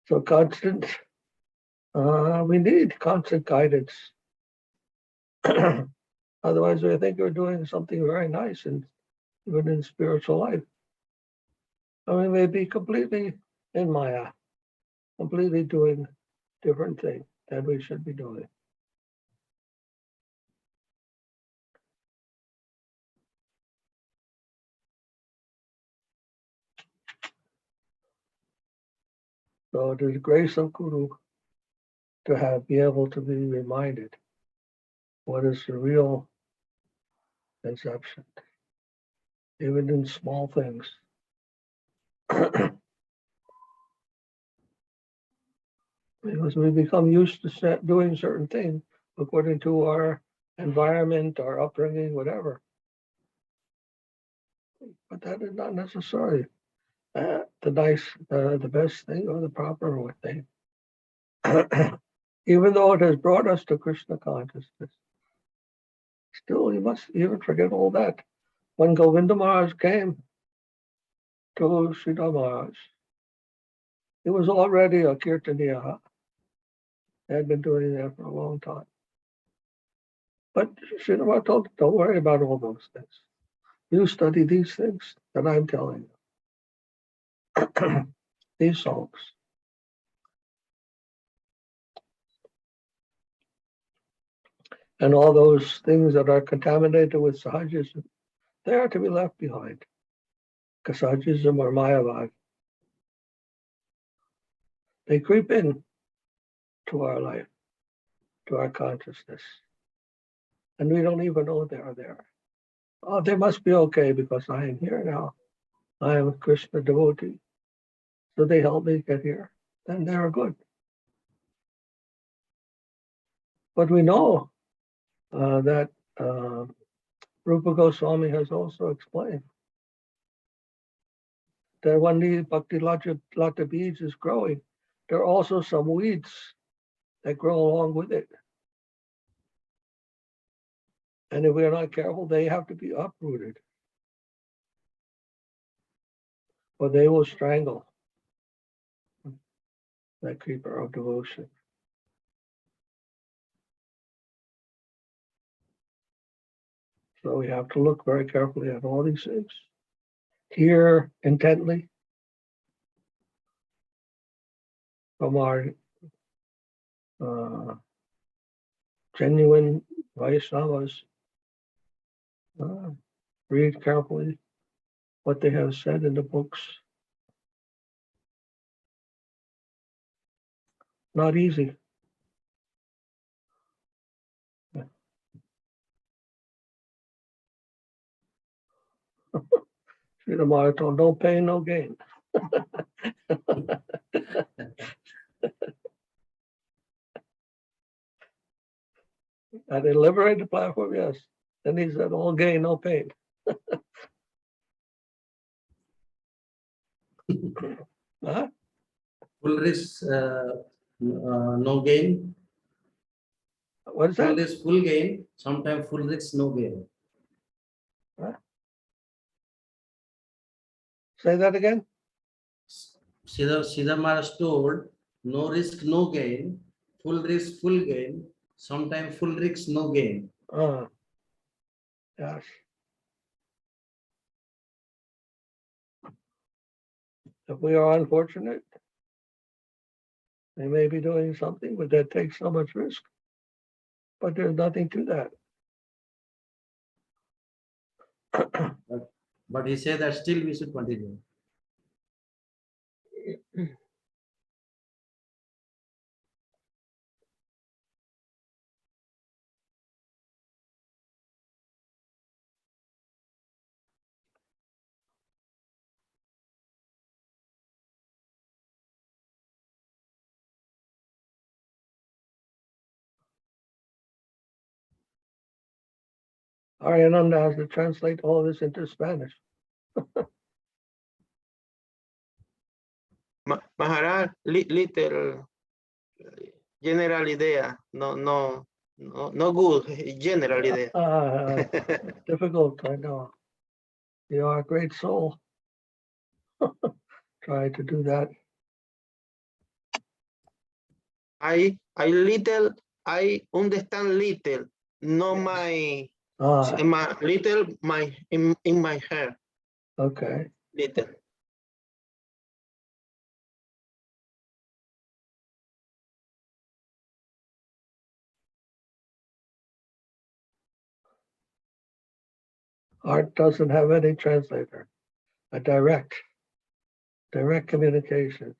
Speaker 1: So we need constant guidance. Otherwise, we think we're doing something very nice and even in spiritual life. I mean, we'd be completely in Maya, completely doing different things that we should be doing. So it is the grace of Guru to be able to be reminded what is the real conception, even in small things. Because we become used to doing certain things according to our environment, our upbringing, whatever. But that is not necessarily the best thing or the proper thing. Even though it has brought us to Krishna consciousness, still you must even forget all that. When Govinda Maharaj came, to Sridhar Maharaj. He was already a Kirtaniya. Had been doing that for a long time. But Sridhar Maharaj told him, don't worry about all those things. You study these things that I'm telling you. These songs. And all those things that are contaminated with Sahajism, they are to be left behind. Because Sahajism or Mayavad, they creep in to our life, to our consciousness. And we don't even know they are there. Oh, they must be okay because I am here now. I am a Krishna devotee. So they help me get here. Then they are good. But we know that Rupa Goswami has also explained that when the Bhakti Lata beads is growing, there are also some weeds that grow along with it. And if we are not careful, they have to be uprooted, or they will strangle that creeper of devotion. So we have to look very carefully at all these things. Hear intently from our genuine Vaishnavas. Read carefully what they have said in the books. Not easy. Sridhar Maharaj told, no pain, no gain. At a liberated platform, yes. Then he said, all gain, no pain. Huh?
Speaker 5: Full risk, no gain.
Speaker 1: What is
Speaker 5: Full
Speaker 1: that?
Speaker 5: risk, full gain. Sometimes full risk, no gain.
Speaker 1: Huh? Say that again?
Speaker 5: Sridhar Maharaj told, no risk, no gain. Full risk, full gain. Sometimes full risk, no gain.
Speaker 1: Yes. If we are unfortunate, they may be doing something, but that takes so much risk. But there's nothing to that.
Speaker 5: But he said that still we should continue.
Speaker 1: Ariananda has to translate all this into Spanish.
Speaker 2: Maharaj, little general idea, no good general idea.
Speaker 1: Difficult, I know. You are a great soul. Try to do that.
Speaker 2: I understand little, no my little in my hair.
Speaker 1: Okay.
Speaker 2: Little.
Speaker 1: Art doesn't have any translator. A direct communication.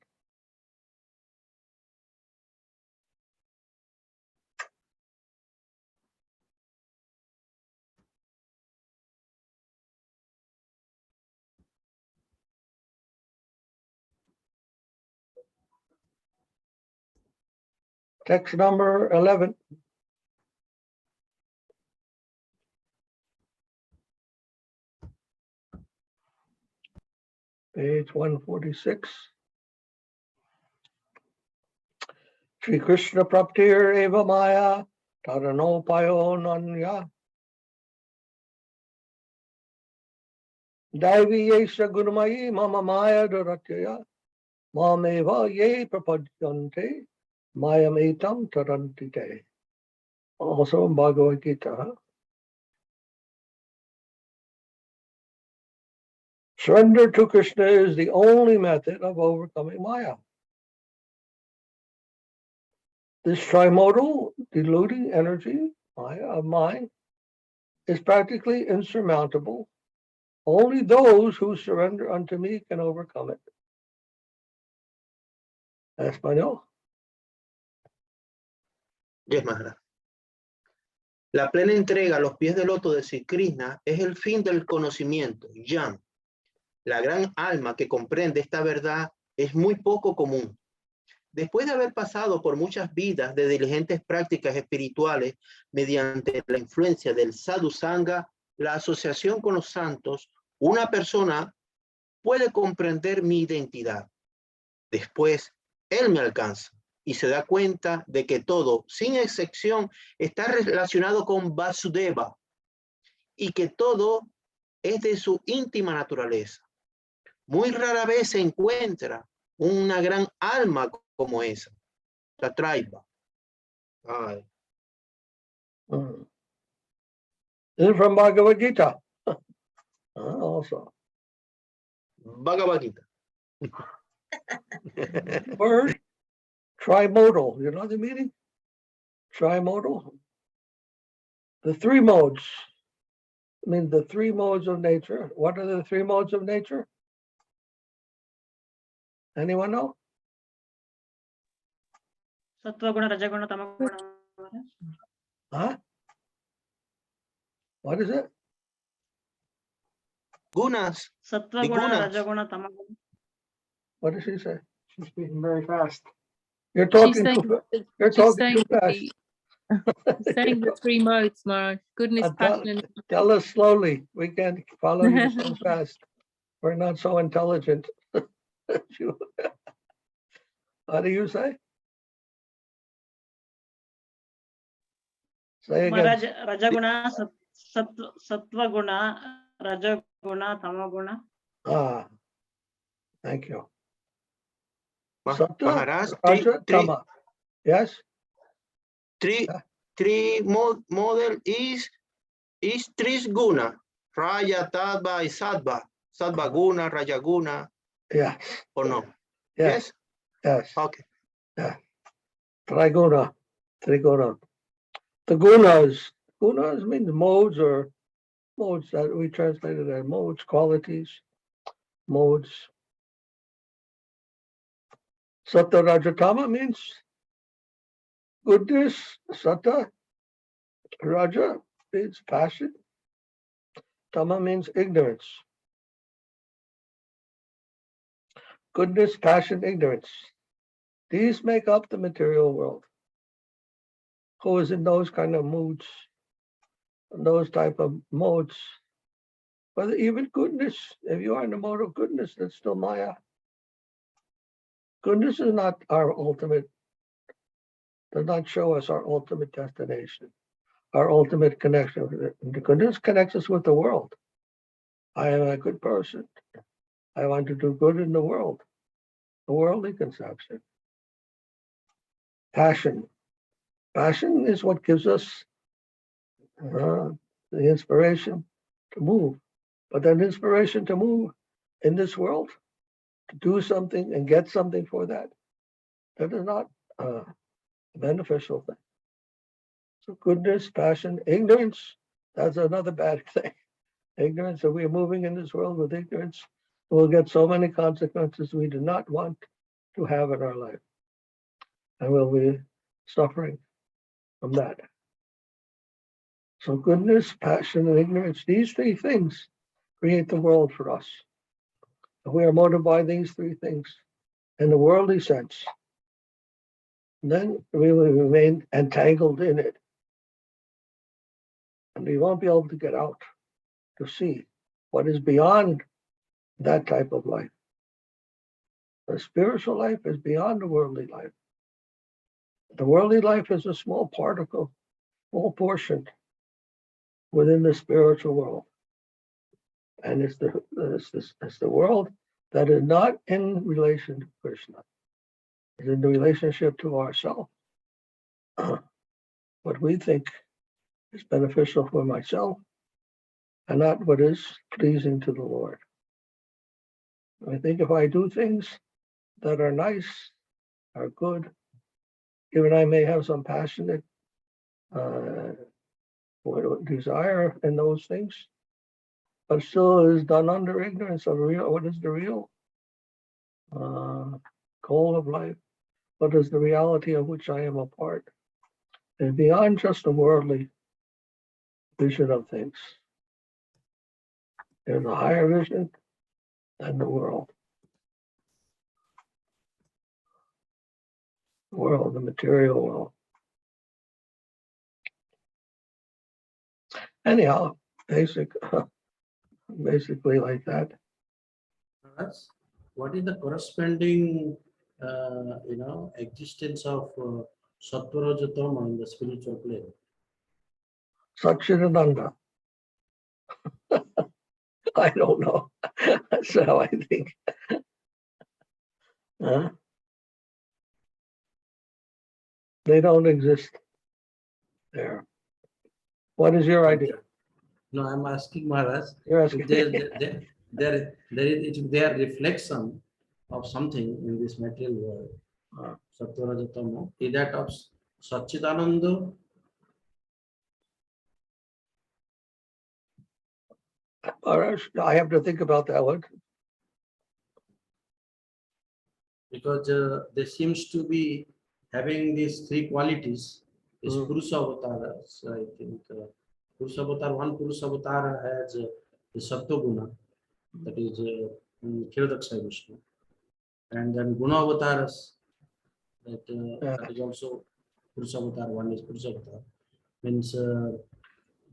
Speaker 1: Text number 11. Page 146. Sri Krishna praptir eva maya tarano payo nanya Daivi yesha gunamayi mama maya duratyaya mameva ye prapadyante mayam etam tarantite. Also in Bhagavad Gita. Surrender to Krishna is the only method of overcoming Maya. This trimodal deluding energy, Maya of mind, is practically insurmountable. Only those who surrender unto me can overcome it. Español.
Speaker 2: Yes, Maharaja. La plena entrega a los pies del loto de Sri Krishna es el fin del conocimiento, Yam. La gran alma que comprende esta verdad es muy poco común. Después de haber pasado por muchas vidas de diligentes prácticas espirituales mediante la influencia del Sadhu-Sanga, la asociación con los santos, una persona puede comprender mi identidad. Después, él me alcanza y se da cuenta de que todo, sin excepción, está relacionado con Vasudeva y que todo es de su íntima naturaleza. Muy rara vez se encuentra una gran alma como esa, la traiba.
Speaker 1: This is from Bhagavad Gita. Also.
Speaker 2: Bhagavad Gita.
Speaker 1: Word, trimodal. You know the meaning? Trimodal. The three modes. I mean, the three modes of nature. What are the three modes of nature? Anyone know?
Speaker 6: Sattva-guna, Raja-guna, Tama-guna.
Speaker 1: Huh? What is it?
Speaker 2: Gunas.
Speaker 6: Sattva-guna,
Speaker 2: Gunas.
Speaker 6: Raja-guna, Tama-guna.
Speaker 1: What does she say?
Speaker 4: She's speaking very fast.
Speaker 1: You're
Speaker 3: She's
Speaker 1: talking
Speaker 3: saying,
Speaker 1: too, you're
Speaker 3: she's
Speaker 1: talking
Speaker 3: saying,
Speaker 1: too fast.
Speaker 3: saying the three modes, Maharaj. Goodness, passion, and
Speaker 1: Tell us slowly. We can't follow you so fast. We're not so intelligent. How do you say? Say again.
Speaker 6: Maharaj, Raja-guna, Sattva-guna, Raja-guna, Tama-guna.
Speaker 1: Ah, thank you.
Speaker 2: Maharaj,
Speaker 1: Raja, Tama. Yes?
Speaker 2: three model is three guna. Raja, Tattva, and Sattva. Sattva guna, Raja guna.
Speaker 1: Yes.
Speaker 2: Or no?
Speaker 1: Yes. Yes.
Speaker 2: Okay.
Speaker 1: Yeah. Triguna. Triguna. The gunas means modes or modes that we translated as modes, qualities, modes. Satta Rajatama means goodness. Satta Raja means passion. Tama means ignorance. Goodness, passion, ignorance. These make up the material world. Who is in those kind of moods, those type of modes? Whether even goodness, if you are in the mode of goodness, that's still Maya. Goodness is not our ultimate, does not show us our ultimate destination, our ultimate connection. The goodness connects us with the world. I am a good person. I want to do good in the world, the worldly conception. Passion. Passion is what gives us the inspiration to move. But that inspiration to move in this world, to do something and get something for that, that is not a beneficial thing. So goodness, passion, ignorance, that's another bad thing. Ignorance, if we're moving in this world with ignorance, we'll get so many consequences we do not want to have in our life. And we'll be suffering from that. So goodness, passion, and ignorance, these three things create the world for us. If we are motivated by these three things in the worldly sense, then we will remain entangled in it. And we won't be able to get out to see what is beyond that type of life. The spiritual life is beyond the worldly life. The worldly life is a small particle, small portion within the spiritual world. And it's the world that is not in relation to Krishna. It's in the relationship to ourselves. What we think is beneficial for myself and not what is pleasing to the Lord. I think if I do things that are nice, are good, even I may have some passionate desire in those things, but still is done under ignorance of what is the real goal of life, what is the reality of which I am a part, and beyond just a worldly vision of things. There's a higher vision than the world. The world, the material world. Anyhow, basically like that.
Speaker 5: What is the corresponding, existence of Sattva-Raja-Tama in the spiritual plane?
Speaker 1: Sat-cit-ananda. I don't know. That's how I think. They don't exist there. What is your idea?
Speaker 5: No, I'm asking Maharaj.
Speaker 1: You're asking
Speaker 5: If there are reflection of something in this material world, Sattva-Raja-Tama, is that of Sat-cit-ananda?
Speaker 1: I have to think about that one.
Speaker 5: Because there seems to be having these three qualities, is Purusha Avatar. So I think Purusha Avatar, one Purusha Avatar has the Sattva Guna, that is Sri Krishna. And then Guna Avatars, that is also Purusha Avatar, one is Purusha Avatar. Means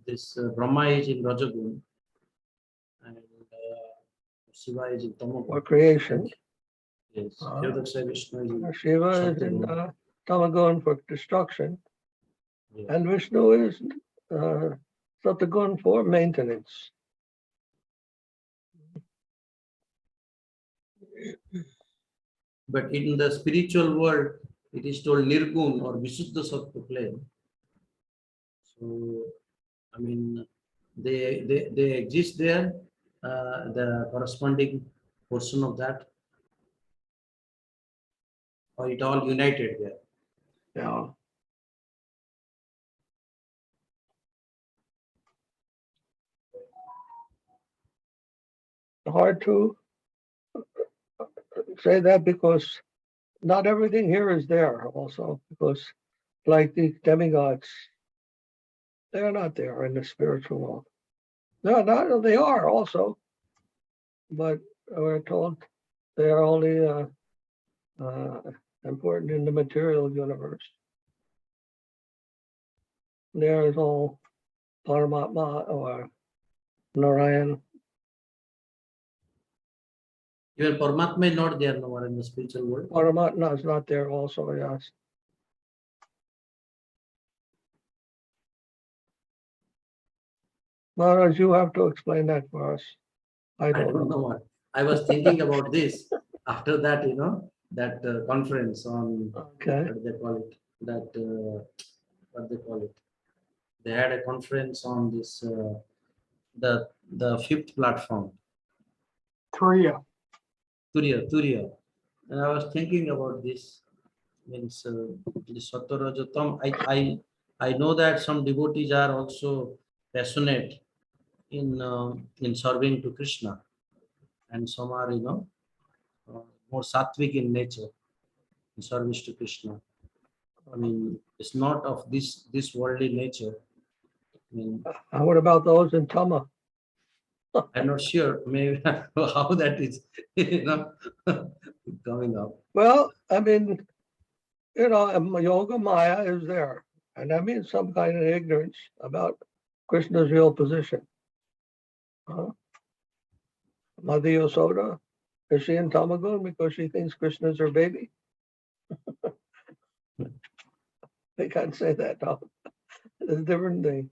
Speaker 5: this Brahma is in Rajagun and Shiva is in Tamagun.
Speaker 1: Or creation.
Speaker 5: Yes, Sri Krishna is in
Speaker 1: Shiva is in Tamagun for destruction.
Speaker 5: Yes.
Speaker 1: And Vishnu is Sattvagun for maintenance.
Speaker 5: But in the spiritual world, it is told Nirgun or Visuddha Sattva plane. So, I mean, they exist there, the corresponding portion of that, or it all united there.
Speaker 1: Yeah. Hard to say that because not everything here is there also, because like the demigods, they're not there in the spiritual world. No, they are also, but we're told they are only important in the material universe. There is all Paramatma or Narayan.
Speaker 5: Even Paramatma is not there nowhere in the spiritual world.
Speaker 1: Paramatma is not there also, yes. Maharaj, you have to explain that for us. I don't know.
Speaker 5: what. I was thinking about this after that, that conference on,
Speaker 1: Okay.
Speaker 5: what do they call it? That, what they call it? They had a conference on this, the fifth platform.
Speaker 4: Turiya.
Speaker 5: Turiya. And I was thinking about this. Means this Sattva-Raja-Tama. I know that some devotees are also passionate in serving to Krishna, and some are more sattvic in nature in service to Krishna. I mean, it's not of this worldly nature. I mean,
Speaker 1: What about those in Tama?
Speaker 5: I'm not sure maybe how that is coming up.
Speaker 1: Well, I mean, Yoga Maya is there, and that means some kind of ignorance about Krishna's real position. Madhava Soda, is she in Tamagun because she thinks Krishna's her baby? They can't say that, no. It's a different thing.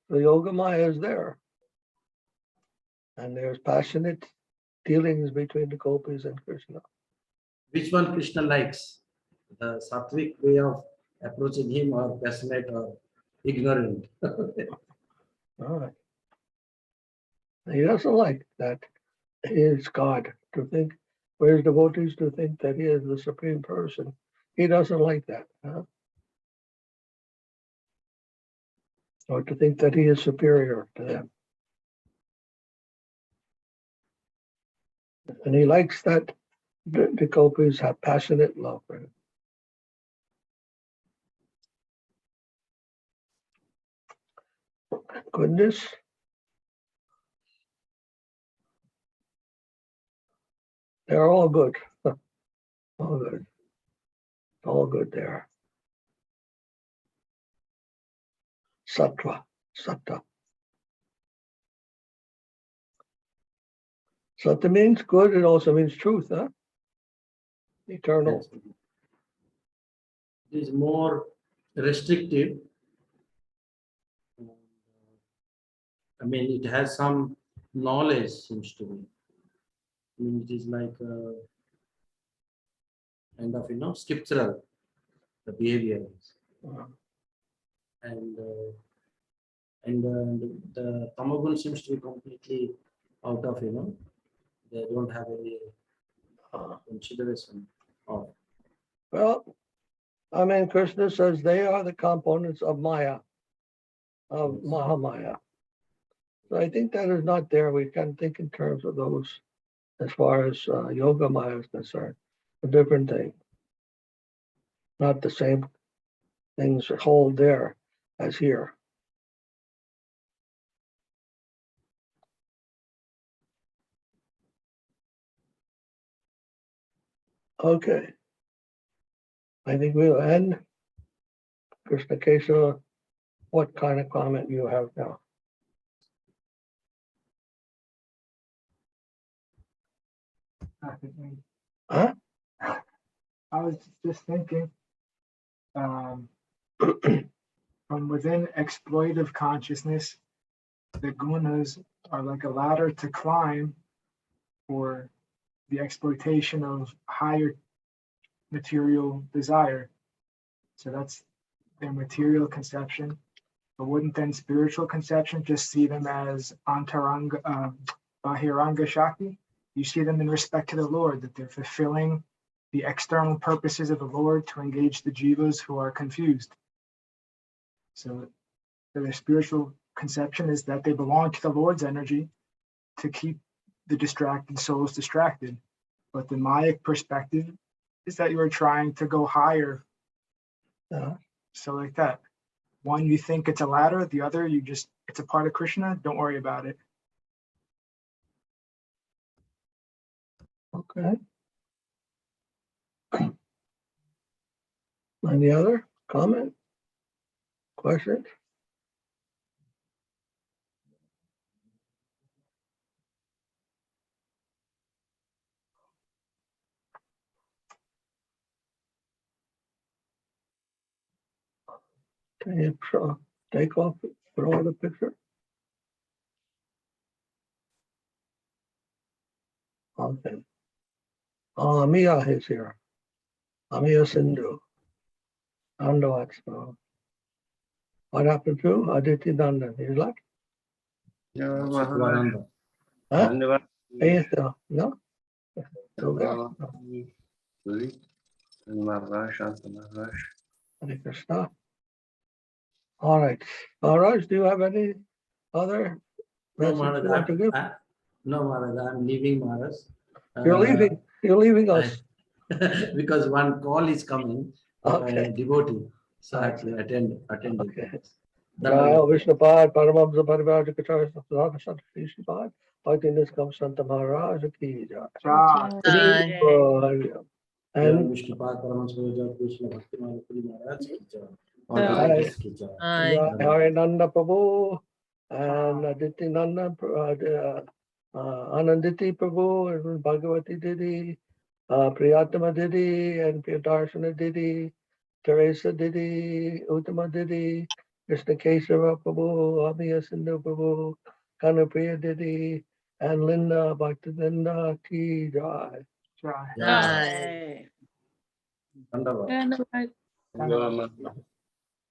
Speaker 1: the Yoga Maya is there. And there's passionate dealings between the gopis and Krishna.
Speaker 5: Which one Krishna likes? The sattvic way of approaching him, or passionate or ignorant?
Speaker 1: All right. He doesn't like that he is God, to think, for his devotees to think that he is the supreme person. He doesn't like that. Or to think that he is superior to them. And he likes that the gopis have passionate love for him. Goodness. They're all good. All good. All good there. Sattva. Sattva. Sattva means good. It also means truth, huh? Eternal.
Speaker 5: Yes. It is more restrictive. I mean, it has some knowledge, seems to me. I mean, it is like kind of, scriptural, the behavior is. And the tamagun seems to be completely out of, they don't have any consideration of.
Speaker 1: Well, I mean, Krishna says they are the components of Maya, of Mahamaya. So I think that is not there. We can think in terms of those as far as Yoga Maya is concerned. A different thing. Not the same things that hold there as here. Okay. I think we'll end. Krishna Kesava, what kind of comment you have now? Huh?
Speaker 4: I was just thinking, from within exploitive consciousness, the gunas are like a ladder to climb for the exploitation of higher material desire. So that's their material conception. But wouldn't then spiritual conception just see them as antaranga, bahiranga shakti? You see them in respect to the Lord, that they're fulfilling the external purposes of the Lord to engage the jivas who are confused. So their spiritual conception is that they belong to the Lord's energy to keep the distracted souls distracted. But the Mayic perspective is that you are trying to go higher. So like that. One, you think it's a ladder. The other, it's a part of Krishna. Don't worry about it.
Speaker 1: Okay. Any other comment? Questions? Can you take off, put on the picture? Okay. Amiya is here. Amiya Sindhu. Andawatsa. What happened to Aditi Nandan? He's left?
Speaker 5: Satchidananda.
Speaker 1: Huh? He's still, no? Still there? No. Hare Krishna. All right. Maharaj, do you have any other
Speaker 5: No,
Speaker 1: message you want to give?
Speaker 5: No, Maharaja, I'm leaving, Maharaj.
Speaker 1: You're leaving. You're leaving us.
Speaker 5: Because one call is coming of a devotee. So I actually attend
Speaker 1: Okay.
Speaker 5: it.
Speaker 1: Jaya Vishnupad, Paramamsa Parivaya Kachara Satadana Sant Sripad, Bhakti Niskam Santa Maharaja Ki Jai. And
Speaker 5: Vishnupad, Paramahංsa Krishna Bhakti Puri Maharaj ki jai. All
Speaker 1: Jai.
Speaker 5: devotees ki jai.
Speaker 1: Hare Nanda Prabhu and Aditi Nanda, Ananditi Prabhu and Bhagavati Didi, Priyatama Didi and Priyadarshana Didi, Teresa Didi, Uttama Didi, Krishna Kesava Prabhu, Abhiya Sindhu Prabhu, Kanapriya Didi, and Linda Bhaktivinda Ki Jai.
Speaker 4: Jai.
Speaker 7: Jai.
Speaker 5: Wonderful.
Speaker 3: Yeah, no, right.
Speaker 4: Dhanyavad.